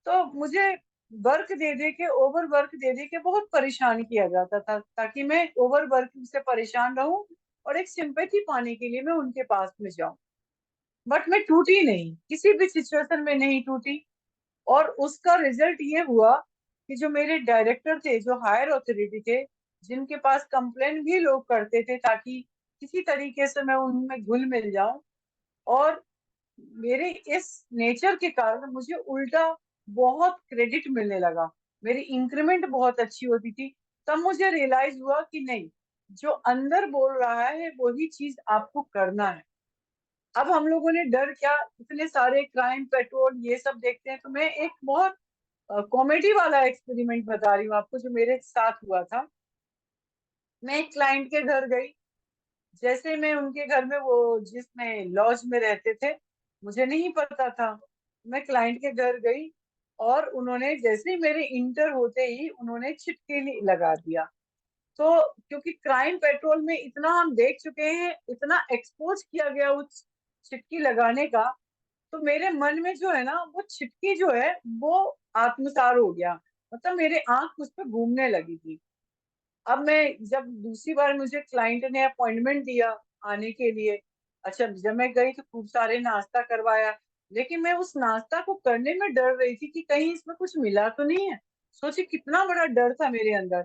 [SPEAKER 1] तो मुझे वर्क दे दे के, ओवर वर्क दे दे के बहुत परेशान किया जाता था, ताकि मैं ओवर वर्क से परेशान रहूं और एक सिंपैथी पाने के लिए मैं उनके पास में जाऊं। बट मैं टूटी नहीं, किसी भी सिचुएशन में नहीं टूटी। और उसका रिजल्ट ये हुआ कि जो मेरे डायरेक्टर थे, जो हायर अथॉरिटी थे, जिनके पास कंप्लेन भी लोग करते थे ताकि किसी तरीके से मैं उनमें घुल मिल जाऊं, और मेरे इस नेचर के कारण मुझे उल्टा बहुत क्रेडिट मिलने लगा, मेरी इंक्रीमेंट बहुत अच्छी होती थी। तब मुझे रियलाइज हुआ कि नहीं, जो अंदर बोल रहा है वही चीज आपको करना है। अब हम लोगों ने डर क्या, इतने सारे क्राइम पेट्रोल ये सब देखते हैं, तो मैं एक बहुत कॉमेडी वाला एक्सपेरिमेंट बता रही हूँ आपको जो मेरे साथ हुआ था। मैं एक क्लाइंट के घर गई। जैसे मैं उनके घर में, वो जिसमें लॉज में रहते थे, मुझे नहीं पता था, मैं क्लाइंट के घर गई। और उन्होंने जैसे ही मेरे इंटर होते ही उन्होंने छिटके लगा दिया। तो क्योंकि क्राइम पेट्रोल में इतना हम देख चुके हैं, इतना एक्सपोज किया गया उस चिटकी लगाने का, तो मेरे मन में जो है ना, वो चिटकी जो है वो आत्मसार हो गया। मतलब मेरे आंख उस पर घूमने लगी थी। अब मैं जब दूसरी बार मुझे क्लाइंट ने अपॉइंटमेंट दिया आने के लिए, अच्छा जब मैं गई तो खूब सारे नाश्ता करवाया, लेकिन मैं उस नाश्ता को करने में डर रही थी कि कहीं इसमें कुछ मिला तो नहीं है। सोचिए कितना बड़ा डर था मेरे अंदर।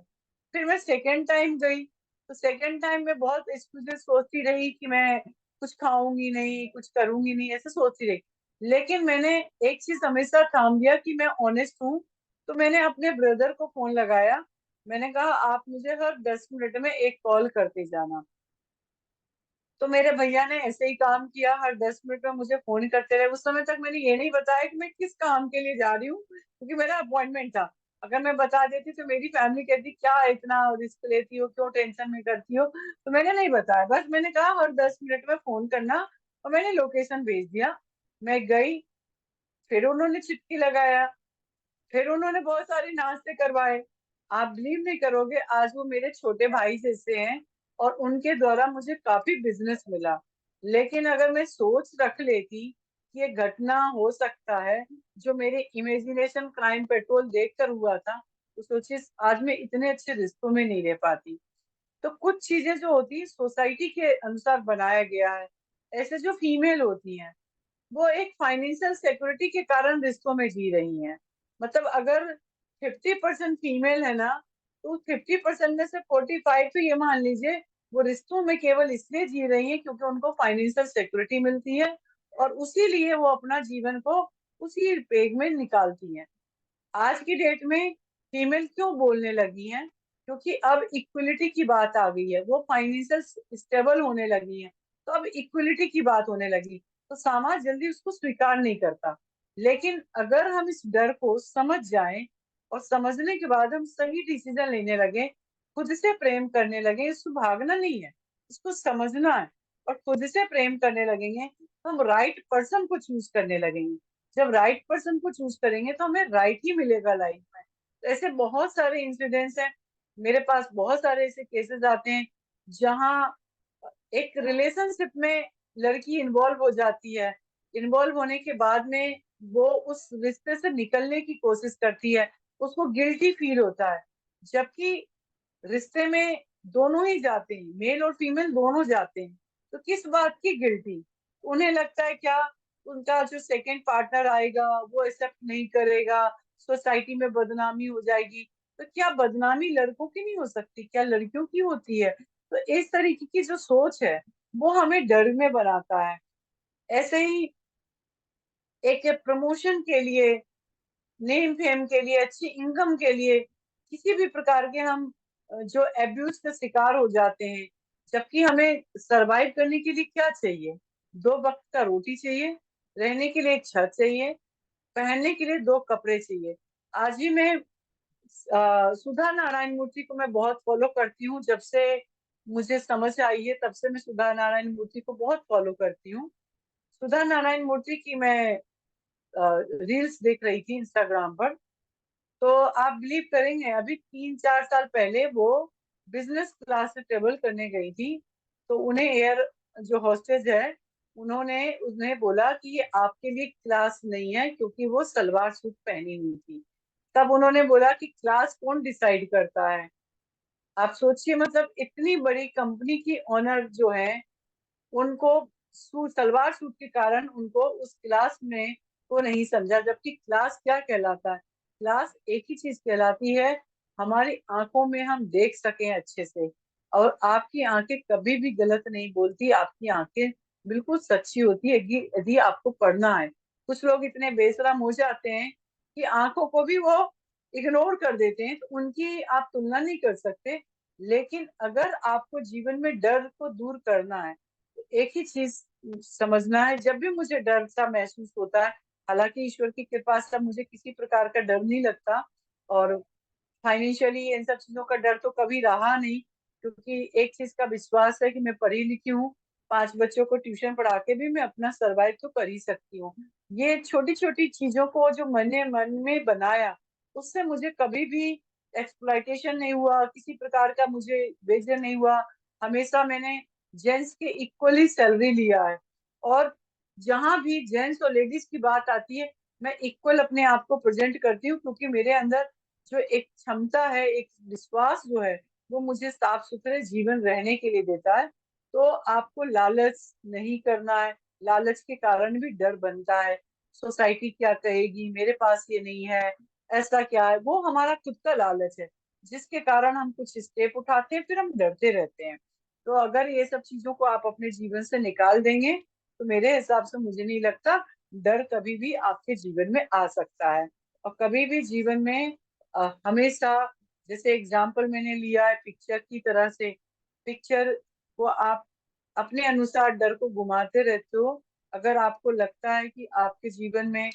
[SPEAKER 1] फिर मैं सेकेंड टाइम गई, तो सेकेंड टाइम में बहुत एक्सक्यूजेस सोचती रही कि मैं कुछ खाऊंगी नहीं, कुछ करूंगी नहीं, ऐसे सोचती रही। लेकिन मैंने एक चीज हमेशा ठान दिया कि मैं ऑनेस्ट हूँ। तो मैंने अपने ब्रदर को फोन लगाया, मैंने कहा आप मुझे हर 10 मिनट में एक कॉल करते जाना। तो मेरे भैया ने ऐसे ही काम किया, हर 10 मिनट में मुझे फोन करते रहे। उस समय तक मैंने ये नहीं बताया कि मैं किस काम के लिए जा रही हूँ, क्योंकि मेरा अपॉइंटमेंट था। अगर मैं बता देती तो मेरी फैमिली कहती क्या इतना रिस्क लेती हो, क्यों टेंशन में करती हो। तो मैंने नहीं बताया, बस मैंने कहा हर 10 मिनट में फोन करना, और मैंने लोकेशन भेज दिया। मैं गई, फिर उन्होंने चिट्ठी लगाया, फिर उन्होंने बहुत सारे नाश्ते करवाए। आप बिलीव नहीं करोगे, आज वो मेरे छोटे भाई जैसे हैं, और उनके द्वारा मुझे काफी बिजनेस मिला। लेकिन अगर मैं सोच रख लेती कि ये घटना हो सकता है जो मेरे इमेजिनेशन क्राइम पेट्रोल देखकर हुआ था, तो सोचिए आज मैं इतने अच्छे रिश्तों में नहीं रह पाती। तो कुछ चीजें जो होती है सोसाइटी के अनुसार बनाया गया है। ऐसे जो फीमेल होती हैं, वो एक फाइनेंशियल सिक्योरिटी के कारण रिश्तों में जी रही हैं। मतलब अगर 50% फीमेल है ना, तो 50% में से 45 तो ये मान लीजिए वो रिश्तों में केवल इसलिए जी रही हैं क्योंकि उनको फाइनेंशियल सिक्योरिटी मिलती है, और उसी लिए वो अपना जीवन को उसी पेग में निकालती हैं। आज की डेट में फीमेल क्यों बोलने लगी हैं? क्योंकि अब इक्वलिटी की बात आ गई है, वो फाइनेंशियल स्टेबल होने लगी हैं, तो अब इक्वलिटी की बात होने लगी। तो समाज जल्दी उसको स्वीकार नहीं करता। लेकिन अगर हम इस डर को समझ जाएं और समझने के बाद हम सही डिसीजन लेने लगे, खुद से प्रेम करने लगे, इसको भागना नहीं है, इसको समझना है, और खुद से प्रेम करने लगेंगे, तो हम राइट पर्सन को चूज करने लगेंगे। जब राइट पर्सन को चूज करेंगे तो हमें राइट ही मिलेगा लाइफ में। ऐसे बहुत सारे इंसिडेंट्स हैं, मेरे पास बहुत सारे ऐसे केसेस आते हैं जहाँ एक रिलेशनशिप में लड़की इन्वॉल्व हो जाती है। इन्वॉल्व होने के बाद में वो उस रिश्ते से निकलने की कोशिश करती है, उसको गिल्टी फील होता है, जबकि रिश्ते में दोनों ही जाते हैं, मेल और फीमेल दोनों जाते हैं, तो किस बात की गिल्टी? उन्हें लगता है क्या उनका जो सेकंड पार्टनर आएगा वो एक्सेप्ट नहीं करेगा, सोसाइटी में बदनामी हो जाएगी। तो क्या बदनामी लड़कों की नहीं हो सकती, क्या लड़कियों की होती है? तो इस तरीके की जो सोच है वो हमें डर में बनाता है। ऐसे ही एक प्रमोशन के लिए, नेम फेम के लिए, अच्छी इनकम के लिए किसी भी प्रकार के हम जो एब्यूज का शिकार हो जाते हैं, जबकि हमें सरवाइव करने के लिए क्या चाहिए? 2 वक्त का रोटी चाहिए, रहने के लिए एक छत चाहिए, पहनने के लिए 2 कपड़े चाहिए। आज ही मैं सुधा नारायण मूर्ति को मैं बहुत फॉलो करती हूँ, जब से मुझे समझ आई है तब से मैं सुधा नारायण मूर्ति को बहुत फॉलो करती हूँ। सुधा नारायण मूर्ति की मैं रील्स देख रही थी इंस्टाग्राम पर, तो आप बिलीव करेंगे अभी 3-4 साल पहले वो बिजनेस क्लास से ट्रेवल करने गई थी, तो उन्हें एयर जो हॉस्टेज है उन्होंने उन्हें बोला कि ये आपके लिए क्लास नहीं है, क्योंकि वो सलवार सूट पहनी हुई थी। तब उन्होंने बोला कि क्लास कौन डिसाइड करता है? आप सोचिए, मतलब इतनी बड़ी कंपनी की ओनर जो है उनको सलवार सूट के कारण उनको उस क्लास में को नहीं समझा, जबकि क्लास क्या कहलाता है? क्लास एक ही चीज कहलाती है, हमारी आंखों में हम देख सकें अच्छे से। और आपकी आंखें कभी भी गलत नहीं बोलती, आपकी आंखें बिल्कुल सच्ची होती है यदि यदि आपको पढ़ना है। कुछ लोग इतने बेशरम हो जाते हैं कि आंखों को भी वो इग्नोर कर देते हैं, तो उनकी आप तुलना नहीं कर सकते। लेकिन अगर आपको जीवन में डर को दूर करना है, एक ही चीज समझना है, जब भी मुझे डर सा महसूस होता है, हालांकि ईश्वर की कृपा से अब मुझे किसी प्रकार का डर नहीं लगता, और फाइनेंशियली इन सब चीजों का डर तो कभी रहा नहीं, क्योंकि एक चीज का विश्वास है कि मैं पढ़ी लिखी हूँ, 5 बच्चों को ट्यूशन पढ़ा के भी मैं अपना सर्वाइव तो कर ही सकती हूँ। ये छोटी छोटी चीजों को जो मैंने मन में बनाया, उससे मुझे कभी भी एक्सप्लॉइटेशन नहीं हुआ, किसी प्रकार का मुझे बेजार नहीं हुआ। हमेशा मैंने जेंट्स के इक्वली सैलरी लिया है, और जहां भी जेंट्स और लेडीज की बात आती है मैं इक्वल अपने आप को प्रेजेंट करती हूँ, क्योंकि मेरे अंदर जो एक क्षमता है, एक विश्वास जो है, वो मुझे साफ सुथरे जीवन रहने के लिए देता है। तो आपको लालच नहीं करना है, लालच के कारण भी डर बनता है। सोसाइटी क्या कहेगी, मेरे पास ये नहीं है, ऐसा क्या है, वो हमारा खुद का लालच है, जिसके कारण हम कुछ स्टेप उठाते हैं फिर हम डरते रहते हैं। तो अगर ये सब चीजों को आप अपने जीवन से निकाल देंगे, तो मेरे हिसाब से मुझे नहीं लगता डर कभी भी आपके जीवन में आ सकता है। और कभी भी जीवन में हमेशा, जैसे एग्जाम्पल मैंने लिया है पिक्चर की तरह से, पिक्चर को आप अपने अनुसार डर को घुमाते रहते हो। अगर आपको लगता है कि आपके जीवन में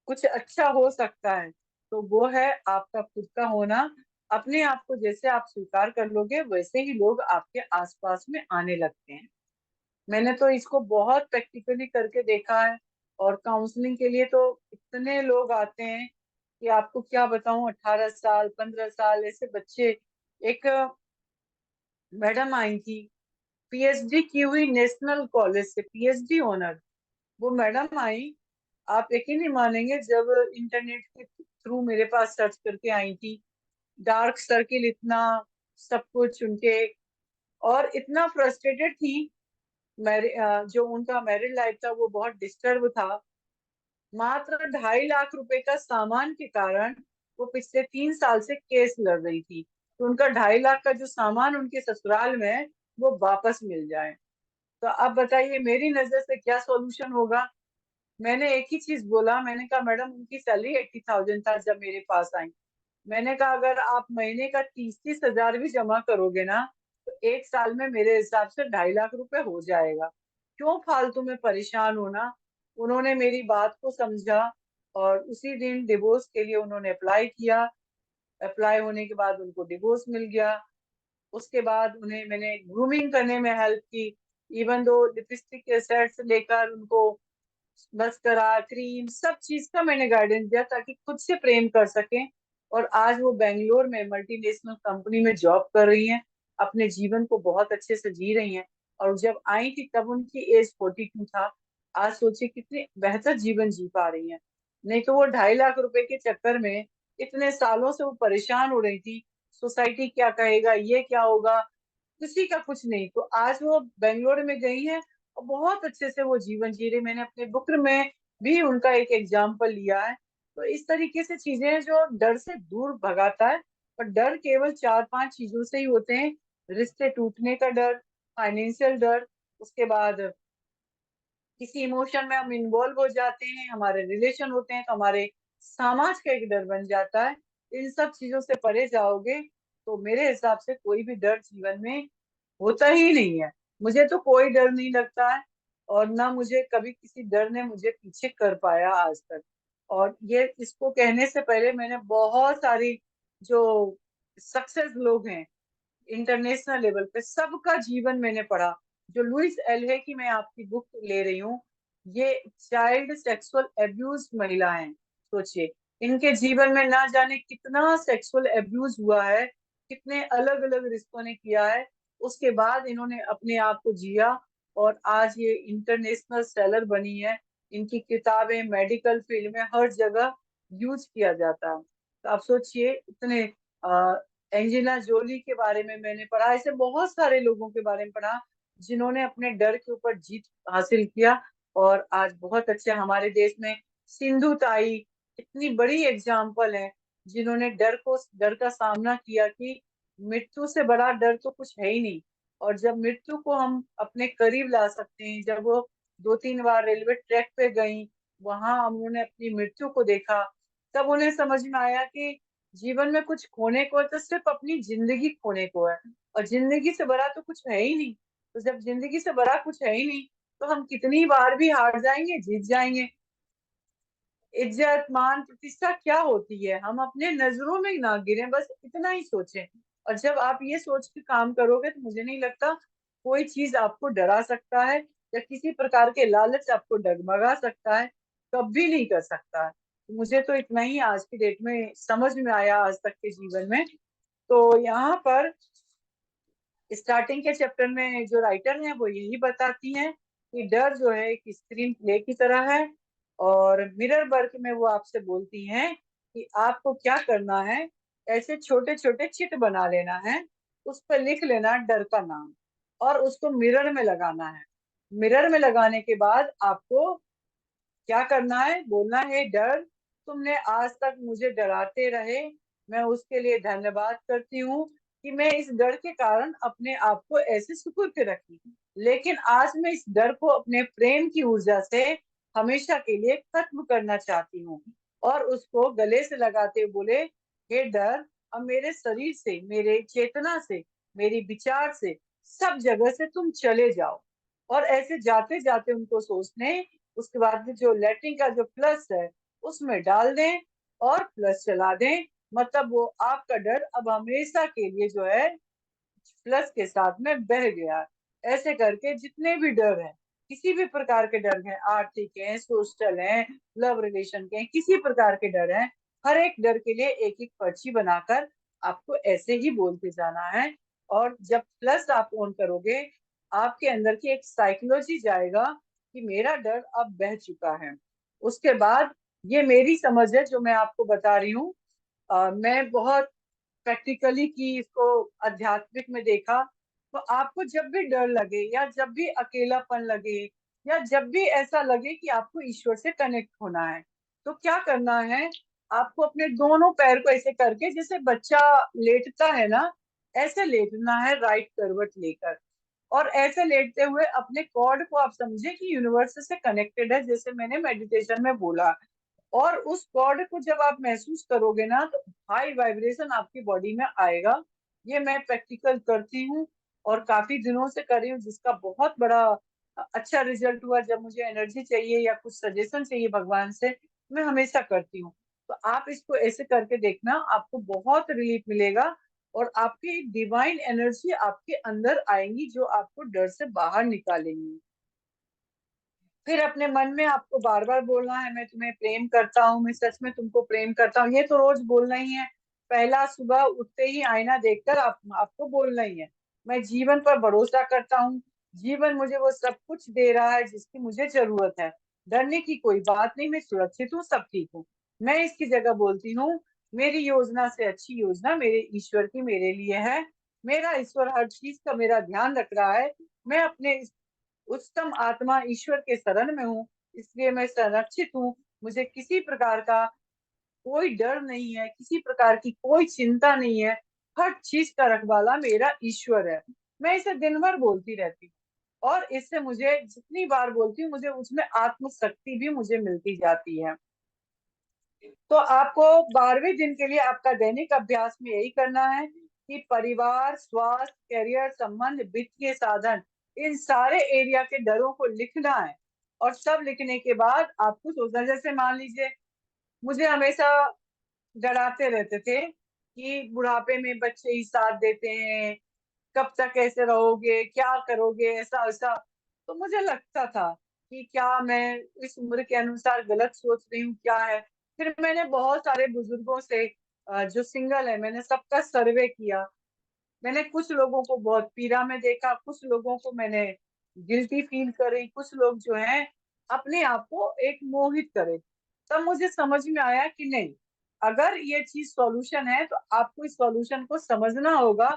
[SPEAKER 1] कुछ अच्छा हो सकता है, तो वो है आपका खुद का होना। अपने आप को जैसे आप स्वीकार कर लोगे, वैसे ही लोग आपके आसपास में आने लगते हैं। मैंने तो इसको बहुत प्रैक्टिकली करके देखा है, और काउंसलिंग के लिए तो इतने लोग आते हैं कि आपको क्या बताऊं, 18 साल 15 साल ऐसे बच्चे। एक मैडम आई थी, पीएचडी की हुई, नेशनल कॉलेज से पीएचडी ऑनर, वो मैडम आई। आप यकीन नहीं मानेंगे, जब इंटरनेट के थ्रू मेरे पास सर्च करके आई थी, डार्क सर्किल इतना, सब कुछ उनके, और इतना फ्रस्ट्रेटेड थी। जो उनका मैरिड लाइफ था वो बहुत डिस्टर्ब था। मात्र 2.5 लाख रुपए का सामान के कारण वो पिछले 3 साल से केस लड़ रही थी, तो उनका 2.5 लाख का जो सामान उनके ससुराल में है वो वापस मिल जाए। तो अब बताइए मेरी नजर से क्या सॉल्यूशन होगा? मैंने एक ही चीज बोला, मैंने कहा मैडम उनकी सैलरी 80,000 था जब मेरे पास आई। मैंने कहा अगर आप महीने का 30-30 हजार भी जमा करोगे ना, तो 1 साल में मेरे हिसाब से 2.5 लाख रुपए हो जाएगा। क्यों फालतू में परेशान होना? उन्होंने मेरी बात को समझा, और उसी दिन डिवोर्स के लिए उन्होंने अप्लाई किया। अप्लाई होने के बाद उनको डिवोर्स मिल गया। उसके बाद उन्हें मैंने ग्रूमिंग करने में हेल्प की, इवन दो लिपस्टिक के सेट से लेकर उनको मस्करा, क्रीम, सब चीज का मैंने गाइडेंस दिया ताकि खुद से प्रेम कर सकें। और आज वो बेंगलोर में मल्टीनेशनल कंपनी में जॉब कर रही हैं, अपने जीवन को बहुत अच्छे से जी रही हैं। और जब आई थी तब उनकी एज 42 था। आज सोचिए कितने बेहतर जीवन जी पा रही हैं। नहीं तो वो 2.5 लाख रुपए के चक्कर में इतने सालों से वो परेशान हो रही थी, सोसाइटी क्या कहेगा, ये क्या होगा, किसी का कुछ नहीं। तो आज वो बेंगलोर में गई है और बहुत अच्छे से वो जीवन जी रही। मैंने अपने बुक में भी उनका एक एग्जाम्पल लिया है। तो इस तरीके से चीजें हैं जो डर से दूर भगाता है। और डर केवल 4-5 चीजों से ही होते हैं। रिश्ते टूटने का डर, फाइनेंशियल डर, उसके बाद किसी इमोशन में हम इन्वॉल्व हो जाते हैं, हमारे रिलेशन होते हैं तो हमारे समाज का एक डर बन जाता है। इन सब चीजों से परे जाओगे तो मेरे हिसाब से कोई भी डर जीवन में होता ही नहीं है। मुझे तो कोई डर नहीं लगता है, और ना मुझे कभी किसी डर ने मुझे पीछे कर पाया आज तक। और ये इसको कहने से पहले मैंने बहुत सारी जो सक्सेस लोग हैं इंटरनेशनल लेवल पे, सबका जीवन मैंने पढ़ा। जो लुइस एल्हे की मैं आपकी बुक ले रही हूँ, ये चाइल्ड सेक्सुअल एब्यूज महिला हैं। सोचिए इनके जीवन में ना जाने कितना सेक्सुअल एब्यूज हुआ है, कितने अलग अलग रिश्तों ने किया है। उसके बाद इन्होंने अपने आप को जिया और आज ये इंटरनेशनल सेलर बनी है। इनकी किताबें मेडिकल फील्ड में हर जगह यूज किया जाता है। तो आप सोचिए इतने एंजेला जोली के बारे में मैंने पढ़ा, ऐसे बहुत सारे लोगों के बारे में पढ़ा जिन्होंने अपने डर के ऊपर जीत हासिल किया। और आज बहुत अच्छे हमारे देश में सिंधु ताई इतनी बड़ी एग्जाम्पल है, जिन्होंने डर का सामना किया कि मृत्यु से बड़ा डर तो कुछ है ही नहीं। और जब मृत्यु को हम अपने करीब ला सकते हैं, जब वो 2-3 बार रेलवे ट्रैक पे गई, वहां उन्होंने अपनी मृत्यु को देखा, तब उन्हें समझ में आया कि जीवन में कुछ खोने को है तो सिर्फ अपनी जिंदगी खोने को है। और जिंदगी से बड़ा तो कुछ है ही नहीं। तो जब जिंदगी से बड़ा कुछ है ही नहीं, तो हम कितनी बार भी हार जाएंगे, जीत जाएंगे। इज्जत मान प्रतिष्ठा क्या होती है, हम अपने नजरों में ना गिरे, बस इतना ही सोचें। और जब आप ये सोच के काम करोगे तो मुझे नहीं लगता कोई चीज आपको डरा सकता है, या किसी प्रकार के लालच आपको डगमगा सकता है। कभी नहीं कर सकता है। तो मुझे तो इतना ही आज की डेट में समझ में आया, आज तक के जीवन में। तो यहाँ पर स्टार्टिंग के चैप्टर में जो राइटर हैं वो यही बताती हैं कि डर जो है एक स्क्रीन प्ले की तरह है। और मिरर वर्क में वो आपसे बोलती हैं कि आपको क्या करना है, ऐसे छोटे छोटे चिट बना लेना है, उस पर लिख लेना डर का नाम, और उसको मिरर में लगाना है। मिरर में लगाने के बाद आपको क्या करना है, बोलना है डर, तुमने आज तक मुझे डराते रहे, मैं उसके लिए धन्यवाद करती हूँ कि मैं इस डर के कारण अपने आप को ऐसे सिकुड़ के रखी। लेकिन आज मैं इस डर को अपने प्रेम की ऊर्जा से हमेशा के लिए खत्म करना चाहती हूँ। और उसको गले से लगाते हुए बोले, हे डर, अब मेरे शरीर से, मेरे चेतना से, मेरी विचार से, सब जगह से तुम चले जाओ। और ऐसे जाते जाते उनको सोचने, उसके बाद जो लेटरिंग का जो प्लस है उसमें डाल दें और प्लस चला दें। मतलब वो आपका डर अब हमेशा के लिए जो है प्लस के साथ में बह गया। ऐसे करके जितने भी डर हैं, किसी भी प्रकार के डर हैं, आर्थिक हैं, सोशल हैं, लव रिलेशन के हैं, किसी प्रकार के डर हैं, हर एक डर के लिए एक एक पर्ची बनाकर आपको ऐसे ही बोलते जाना है। और जब प्लस आप ऑन करोगे, आपके अंदर की एक साइकोलॉजी जाएगा कि मेरा डर अब बह चुका है। उसके बाद ये मेरी समझ है जो मैं आपको बता रही हूँ। मैं बहुत प्रैक्टिकली की इसको, आध्यात्मिक में देखा। तो आपको जब भी डर लगे, या जब भी अकेलापन लगे, या जब भी ऐसा लगे कि आपको ईश्वर से कनेक्ट होना है, तो क्या करना है, आपको अपने दोनों पैर को ऐसे करके, जैसे बच्चा लेटता है ना, ऐसे लेटना है, राइट करवट लेकर। और ऐसे लेटते हुए अपने कॉर्ड को आप समझे कि यूनिवर्स से कनेक्टेड है, जैसे मैंने मेडिटेशन में बोला। और उस कॉर्ड को जब आप महसूस करोगे ना, तो हाई वाइब्रेशन आपकी बॉडी में आएगा। ये मैं प्रैक्टिकल करती हूँ और काफी दिनों से कर रही हूँ, जिसका बहुत बड़ा अच्छा रिजल्ट हुआ। जब मुझे एनर्जी चाहिए या कुछ सजेशन चाहिए भगवान से, मैं हमेशा करती हूँ। तो आप इसको ऐसे करके देखना, आपको बहुत रिलीफ मिलेगा। और आपकी डिवाइन एनर्जी आपके अंदर आएंगी, जो आपको डर से बाहर निकालेंगी। फिर अपने मन में आपको बार बार बोलना है, मैं तुम्हें प्रेम करता हूँ, मैं सच में तुमको प्रेम करता हूँ। ये तो रोज बोलना ही है। पहला सुबह उठते ही आईना देखकर आपको बोलना ही है, मैं जीवन पर भरोसा करता हूँ, जीवन मुझे वो सब कुछ दे रहा है जिसकी मुझे जरूरत है, डरने की कोई बात नहीं, मैं सुरक्षित हूँ, सब ठीक हूँ। मैं इसकी जगह बोलती हूँ, मेरी योजना से अच्छी योजना मेरे ईश्वर की मेरे लिए है, मेरा ईश्वर हर चीज का मेरा ध्यान रख रहा है, मैं अपने उच्चतम आत्मा ईश्वर के शरण में हूँ, इसलिए मैं संरक्षित हूँ, मुझे किसी प्रकार का कोई डर नहीं है, किसी प्रकार की कोई चिंता नहीं है, हर चीज का रखवाला मेरा ईश्वर है। मैं इसे दिन भर बोलती रहती हूँ और इससे मुझे जितनी बार बोलती हूँ मुझे उसमें आत्मशक्ति भी मुझे मिलती जाती है। तो आपको 12वें दिन के लिए आपका दैनिक अभ्यास में यही करना है कि परिवार, स्वास्थ्य, करियर, संबंध, वित्तीय साधन, इन सारे एरिया के डरों को लिखना है। और सब लिखने के बाद आपको सोचना, जैसे मान लीजिए मुझे हमेशा डराते रहते थे कि बुढ़ापे में बच्चे ही साथ देते हैं, कब तक ऐसे रहोगे, क्या करोगे, ऐसा ऐसा। तो मुझे लगता था कि क्या मैं इस उम्र के अनुसार गलत सोच रही हूँ, क्या है। फिर मैंने बहुत सारे बुजुर्गों से जो सिंगल है, मैंने सबका सर्वे किया। मैंने कुछ लोगों को बहुत पीड़ा में देखा, कुछ लोगों को मैंने गिल्टी फील करी, कुछ लोग जो हैं अपने आप को एक मोहित करे। तब मुझे समझ में आया कि नहीं, अगर ये चीज सॉल्यूशन है तो आपको इस सॉल्यूशन को समझना होगा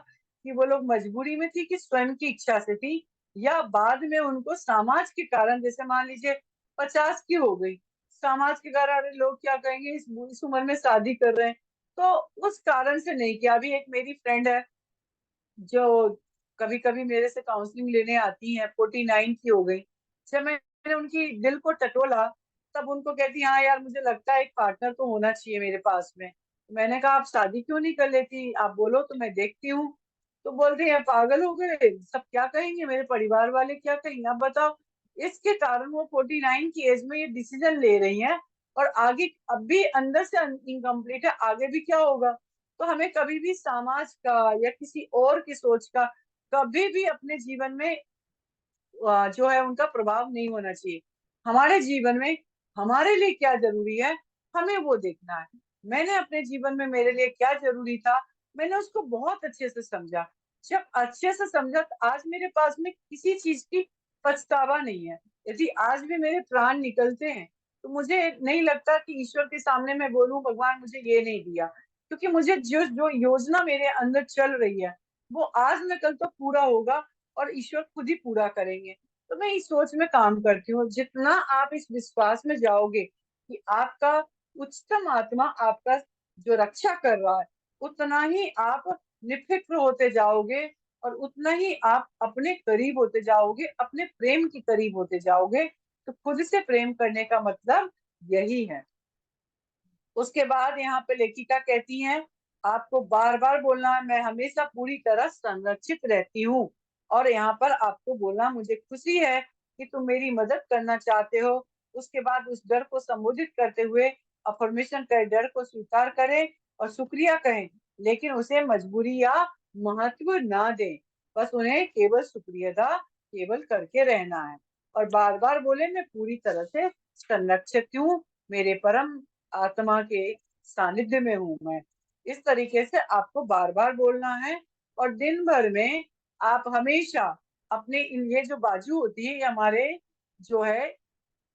[SPEAKER 1] कि वो लोग मजबूरी में थी कि स्वयं की इच्छा से थी, या बाद में उनको समाज के कारण, जैसे मान लीजिए 50 की हो गई, समाज के कारण अरे लोग क्या कहेंगे, इस उम्र में शादी कर रहे हैं, तो उस कारण से नहीं किया। अभी एक मेरी फ्रेंड है जो कभी कभी मेरे से काउंसलिंग लेने आती हैं, 49 की हो गई। जब मैंने उनकी दिल को टटोला तब उनको कहती, हाँ यार मुझे लगता है एक पार्टनर तो होना चाहिए मेरे पास में। मैंने कहा आप शादी क्यों नहीं कर लेती, आप बोलो तो मैं देखती हूँ। तो बोलती है पागल हो गए, सब क्या कहेंगे, मेरे परिवार वाले क्या कहेंगे, अब बताओ। इसके कारण वो 49 की एज में ये डिसीजन ले रही हैं, और आगे अब भी अंदर से इनकम्प्लीट है, आगे भी क्या होगा। तो हमें कभी भी समाज का या किसी और की सोच का कभी भी अपने जीवन में जो है उनका प्रभाव नहीं होना चाहिए। हमारे जीवन में हमारे लिए क्या जरूरी है, हमें वो देखना है। मैंने अपने जीवन में मेरे लिए क्या जरूरी था, मैंने उसको बहुत अच्छे से समझा। जब अच्छे से समझा तो आज मेरे पास में किसी चीज की पछतावा नहीं है। यदि आज भी मेरे प्राण निकलते हैं तो मुझे नहीं लगता कि ईश्वर के सामने मैं बोलूं भगवान मुझे ये नहीं दिया, क्योंकि मुझे जो जो योजना मेरे अंदर चल रही है वो आज न कल तो पूरा होगा, और ईश्वर खुद ही पूरा करेंगे। तो मैं इस सोच में काम करती हूँ। जितना आप इस विश्वास में जाओगे कि आपका उच्चतम आत्मा आपका जो रक्षा कर रहा है, उतना ही आप निफिक्र होते जाओगे, और उतना ही आप अपने करीब होते जाओगे, अपने प्रेम के करीब होते जाओगे। तो खुद से प्रेम करने का मतलब यही है। उसके बाद यहाँ पे लेखिका कहती हैं, आपको बार बार बोलना है, मैं हमेशा पूरी तरह संरक्षित रहती हूँ। और यहाँ पर आपको बोलना, मुझे खुशी है कि तुम मेरी मदद करना चाहते हो। उसके बाद उस डर को संबोधित करते हुए अफर्मेशन करे, डर को स्वीकार करें और शुक्रिया कहें, लेकिन उसे मजबूरी या महत्व ना दें। बस उन्हें केवल शुक्रिया केवल करके रहना है। और बार बार बोले, मैं पूरी तरह से संरक्षित हूँ, मेरे परम आत्मा के सानिध्य में हूं मैं। इस तरीके से आपको बार बार बोलना है। और दिन भर में आप हमेशा अपने ये जो बाजू होती है, ये हमारे जो है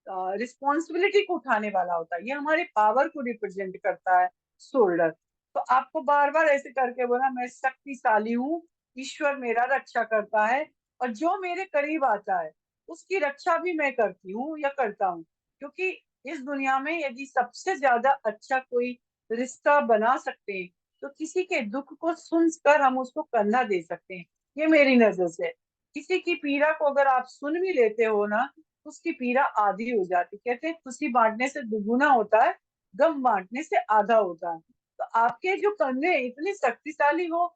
[SPEAKER 1] रिस्पॉन्सिबिलिटी को उठाने वाला होता है, ये हमारे पावर को रिप्रेजेंट करता है, शोल्डर। तो आपको बार बार ऐसे करके बोला, मैं शक्तिशाली हूँ, ईश्वर मेरा रक्षा करता है, और जो मेरे करीब आता है उसकी रक्षा भी मैं करती हूँ या करता हूँ। क्योंकि इस दुनिया में यदि सबसे ज्यादा अच्छा कोई रिश्ता बना सकते हैं तो किसी के दुख को सुनकर हम उसको कंधा दे सकते हैं। ये मेरी नजर से, किसी की पीड़ा को अगर आप सुन भी लेते हो ना, उसकी पीड़ा आधी हो जाती। कहते हैं खुशी बांटने से दुगुना होता है, गम बांटने से आधा होता है। तो आपके जो कंधे इतने शक्तिशाली हो,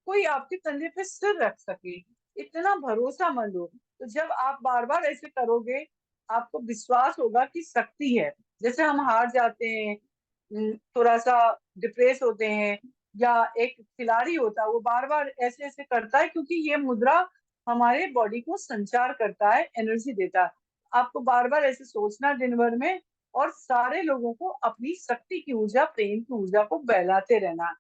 [SPEAKER 1] कोई आपके कंधे पे सिर रख सके, इतना भरोसामंद हो, तो जब आप बार बार ऐसे करोगे आपको विश्वास होगा कि शक्ति है। जैसे हम हार जाते हैं, थोड़ा सा डिप्रेस होते हैं, या एक खिलाड़ी होता है वो बार बार ऐसे ऐसे करता है क्योंकि ये मुद्रा हमारे बॉडी को संचार करता है, एनर्जी देता है। आपको बार बार ऐसे सोचना दिन भर में, और सारे लोगों को अपनी शक्ति की ऊर्जा, प्रेम की ऊर्जा को बहलाते रहना।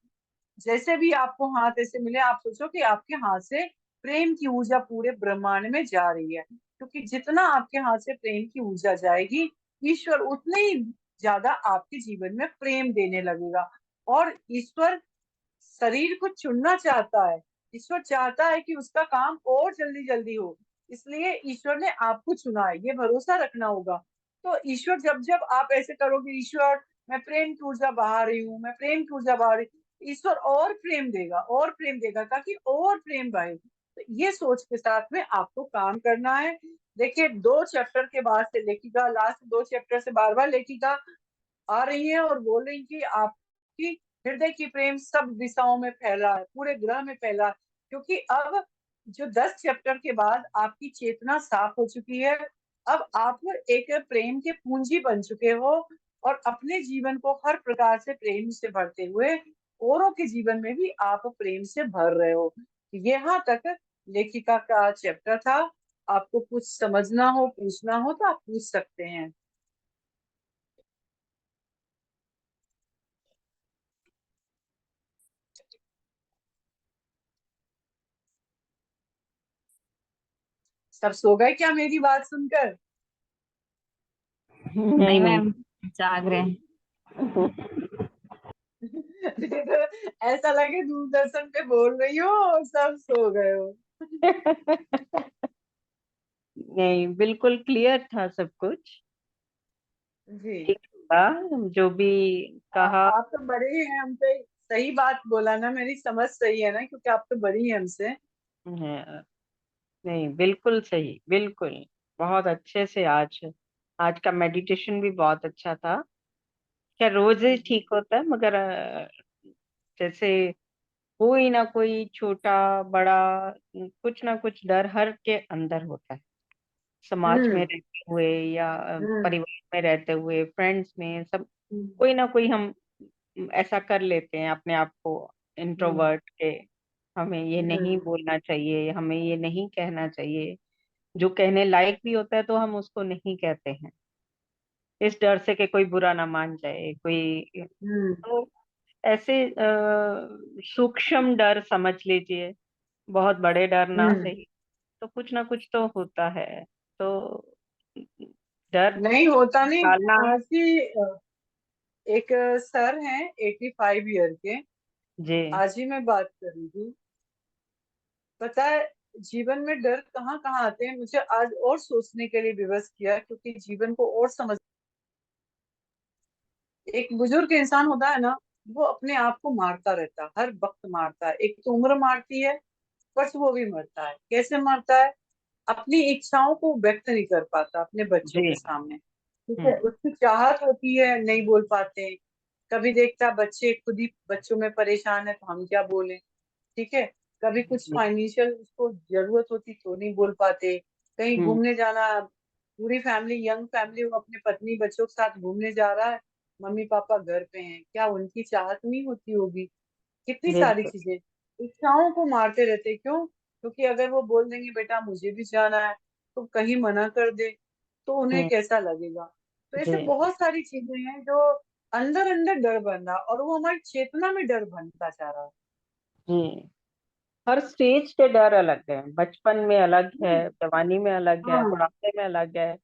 [SPEAKER 1] जैसे भी आपको हाथ ऐसे मिले, आप सोचो कि आपके हाथ से प्रेम की ऊर्जा पूरे ब्रह्मांड में जा रही है, क्योंकि जितना आपके हाथ से प्रेम की ऊर्जा जाएगी, ईश्वर उतने ही ज्यादा आपके जीवन में प्रेम देने लगेगा। और ईश्वर शरीर को चुनना चाहता है। ईश्वर चाहता है कि उसका काम और जल्दी जल्दी हो, इसलिए ईश्वर ने आपको चुना है, ये भरोसा रखना होगा। तो ईश्वर जब जब आप ऐसे करोगे, ईश्वर मैं प्रेम की ऊर्जा बहा रही हूँ, मैं प्रेम की ऊर्जा बहा रही हूँ, ईश्वर और प्रेम देगा ताकि और प्रेम बहे। तो ये सोच के साथ में आपको काम करना है। देखिए, 2 चैप्टर के बाद से लेखिका, लास्ट 2 चैप्टर से बार बार लेखिका आ रही है और बोल रही कि आपकी हृदय की प्रेम सब दिशाओं में फैला है, पूरे ग्रह में फैला है, क्योंकि अब जो 10 चैप्टर के बाद आपकी चेतना साफ हो चुकी है। अब आप एक प्रेम के पूंजी बन चुके हो, और अपने जीवन को हर प्रकार से प्रेम से भरते हुए औरों के जीवन में भी आप प्रेम से भर रहे हो। यहाँ तक लेखिका का चैप्टर था। आपको कुछ समझना हो, पूछना हो तो आप पूछ सकते हैं। सब सो गए क्या मेरी बात सुनकर?
[SPEAKER 3] नहीं
[SPEAKER 5] नहीं।
[SPEAKER 3] मैम, जाग रहे हैं।
[SPEAKER 1] नहीं तो ऐसा लगे दूरदर्शन पे बोल रही हो और सब सो गए हो।
[SPEAKER 5] नहीं, बिल्कुल क्लियर था सब कुछ।
[SPEAKER 1] जी।
[SPEAKER 5] ठीक था जो भी कहा।
[SPEAKER 1] आप तो बड़े ही हैं हमसे, सही बात बोला ना, मेरी समझ सही है ना, क्योंकि आप तो बड़ी हैं हमसे।
[SPEAKER 5] है, नहीं बिल्कुल सही, बिल्कुल। बहुत अच्छे से आज आज का मेडिटेशन भी बहुत अच्छा था। क्या रोज ही ठीक होता है, मगर जैसे कोई ना कोई छोटा बड़ा कुछ ना कुछ डर हर के अंदर होता है। समाज में
[SPEAKER 1] हम्म।
[SPEAKER 5] रहते हुए या
[SPEAKER 1] हम्म।
[SPEAKER 5] परिवार में रहते हुए, फ्रेंड्स में, सब
[SPEAKER 1] हम्म।
[SPEAKER 5] कोई ना कोई हम ऐसा कर लेते हैं अपने आप को
[SPEAKER 1] हम्म।
[SPEAKER 5] इंट्रोवर्ट के। हमें ये नहीं
[SPEAKER 1] हम्म।
[SPEAKER 5] बोलना चाहिए, हमें ये नहीं कहना चाहिए। जो कहने लायक भी होता है तो हम उसको नहीं कहते हैं, इस डर से कि कोई बुरा ना मान जाए कोई।
[SPEAKER 1] हम्म।
[SPEAKER 5] तो ऐसे सूक्ष्म डर समझ लीजिए, बहुत बड़े डर ना
[SPEAKER 1] हम्म।
[SPEAKER 5] सही, तो कुछ ना कुछ तो होता है। तो डर
[SPEAKER 1] नहीं होता नहीं।
[SPEAKER 5] डालना।
[SPEAKER 1] आज ही एक सर हैं 85 ईयर के,
[SPEAKER 5] जी।
[SPEAKER 1] आज ही मैं बात कर रही थी। पता है, जीवन में डर कहाँ कहाँ आते हैं, मुझे आज और सोचने के लिए विवश किया, क्योंकि जीवन को और समझ। एक बुजुर्ग इंसान होता है ना, वो अपने आप को मारता रहता है, हर वक्त मारता है। एक तो उम्र मारती है, पर वो भी मरता है। कैसे मरता है? अपनी इच्छाओं को व्यक्त नहीं कर पाता अपने बच्चों के
[SPEAKER 5] जी।
[SPEAKER 1] सामने। ठीक है,
[SPEAKER 5] हम्म।
[SPEAKER 1] उसकी चाहत होती है, नहीं बोल पाते। कभी देखता बच्चे खुद ही बच्चों में परेशान है तो हम क्या बोलें। ठीक है। कभी कुछ
[SPEAKER 5] जी।
[SPEAKER 1] फाइनेंशियल उसको जरूरत होती तो नहीं बोल पाते। कहीं
[SPEAKER 5] हम्म।
[SPEAKER 1] घूमने जाना, पूरी फैमिली, यंग फैमिली, वो अपने पत्नी बच्चों के साथ घूमने जा रहा है, मम्मी पापा घर पे हैं, क्या उनकी चाहत नहीं होती होगी? कितनी सारी
[SPEAKER 5] बिल्कुल।
[SPEAKER 1] चीजें, इच्छाओं को मारते रहते। क्यों? क्योंकि अगर वो बोल देंगे बेटा मुझे भी जाना है, तो कहीं मना कर दे तो उन्हें
[SPEAKER 5] हम्म।
[SPEAKER 1] कैसा लगेगा? तो ऐसे
[SPEAKER 5] जी।
[SPEAKER 1] बहुत सारी चीजें हैं जो अंदर अंदर डर बन रहा, और वो हमारी चेतना में डर बनता जा रहा
[SPEAKER 5] जी। हर स्टेज के डर अलग है, बचपन में अलग है,
[SPEAKER 1] है।
[SPEAKER 5] जवानी में अलग है,
[SPEAKER 1] हाँ।
[SPEAKER 5] बुढ़ापे में अलग है।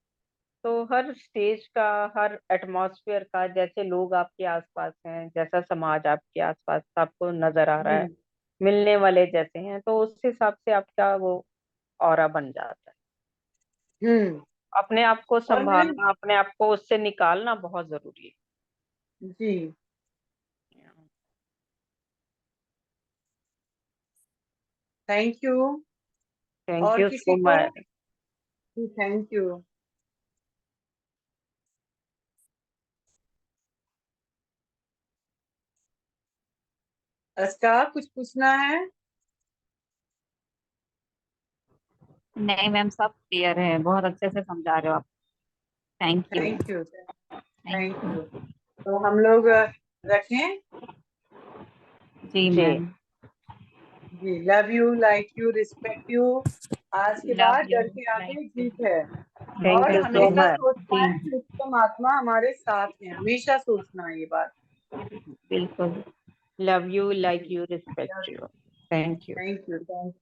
[SPEAKER 5] तो हर स्टेज का, हर एटमॉस्फेयर का, जैसे लोग आपके आसपास हैं, जैसा समाज आपके आसपास आपको नजर आ रहा है,
[SPEAKER 1] हम्म।
[SPEAKER 5] मिलने वाले जैसे हैं, तो उस हिसाब से आपका वो ऑरा बन जाता है।
[SPEAKER 1] हम्म।
[SPEAKER 5] अपने आप को
[SPEAKER 1] और मैं,
[SPEAKER 5] संभालना, अपने आप को उससे निकालना बहुत जरूरी
[SPEAKER 1] जी,
[SPEAKER 5] है।
[SPEAKER 1] Thank you.
[SPEAKER 5] थैंक
[SPEAKER 1] और
[SPEAKER 5] यू
[SPEAKER 1] किसी
[SPEAKER 5] सो
[SPEAKER 1] को?
[SPEAKER 5] मच।
[SPEAKER 1] Thank you. अस्का, कुछ पूछना है?
[SPEAKER 3] नहीं मैम, सब क्लियर है, बहुत अच्छे से समझा रहे हो आप। Thank you.
[SPEAKER 1] Thank you.
[SPEAKER 3] Thank
[SPEAKER 1] thank you.
[SPEAKER 3] You.
[SPEAKER 1] तो हम लोग रखें?
[SPEAKER 3] जी
[SPEAKER 5] जी।
[SPEAKER 3] मैम।
[SPEAKER 1] जी, love you, like you, respect you. आज के
[SPEAKER 3] लव
[SPEAKER 1] बाद
[SPEAKER 3] यू,
[SPEAKER 1] डर के आगे
[SPEAKER 3] लाइक यू।
[SPEAKER 1] जीत है।
[SPEAKER 5] थैंक
[SPEAKER 1] और
[SPEAKER 5] यू सो
[SPEAKER 1] हमेशा
[SPEAKER 5] मच।
[SPEAKER 1] सोचना है
[SPEAKER 3] जी,
[SPEAKER 1] कि उत्तम आत्मा हमारे साथ है, हमेशा सोचना है ये बात।
[SPEAKER 3] बिल्कुल।
[SPEAKER 5] Love you, like you, respect you. Thank you.
[SPEAKER 1] Thank you.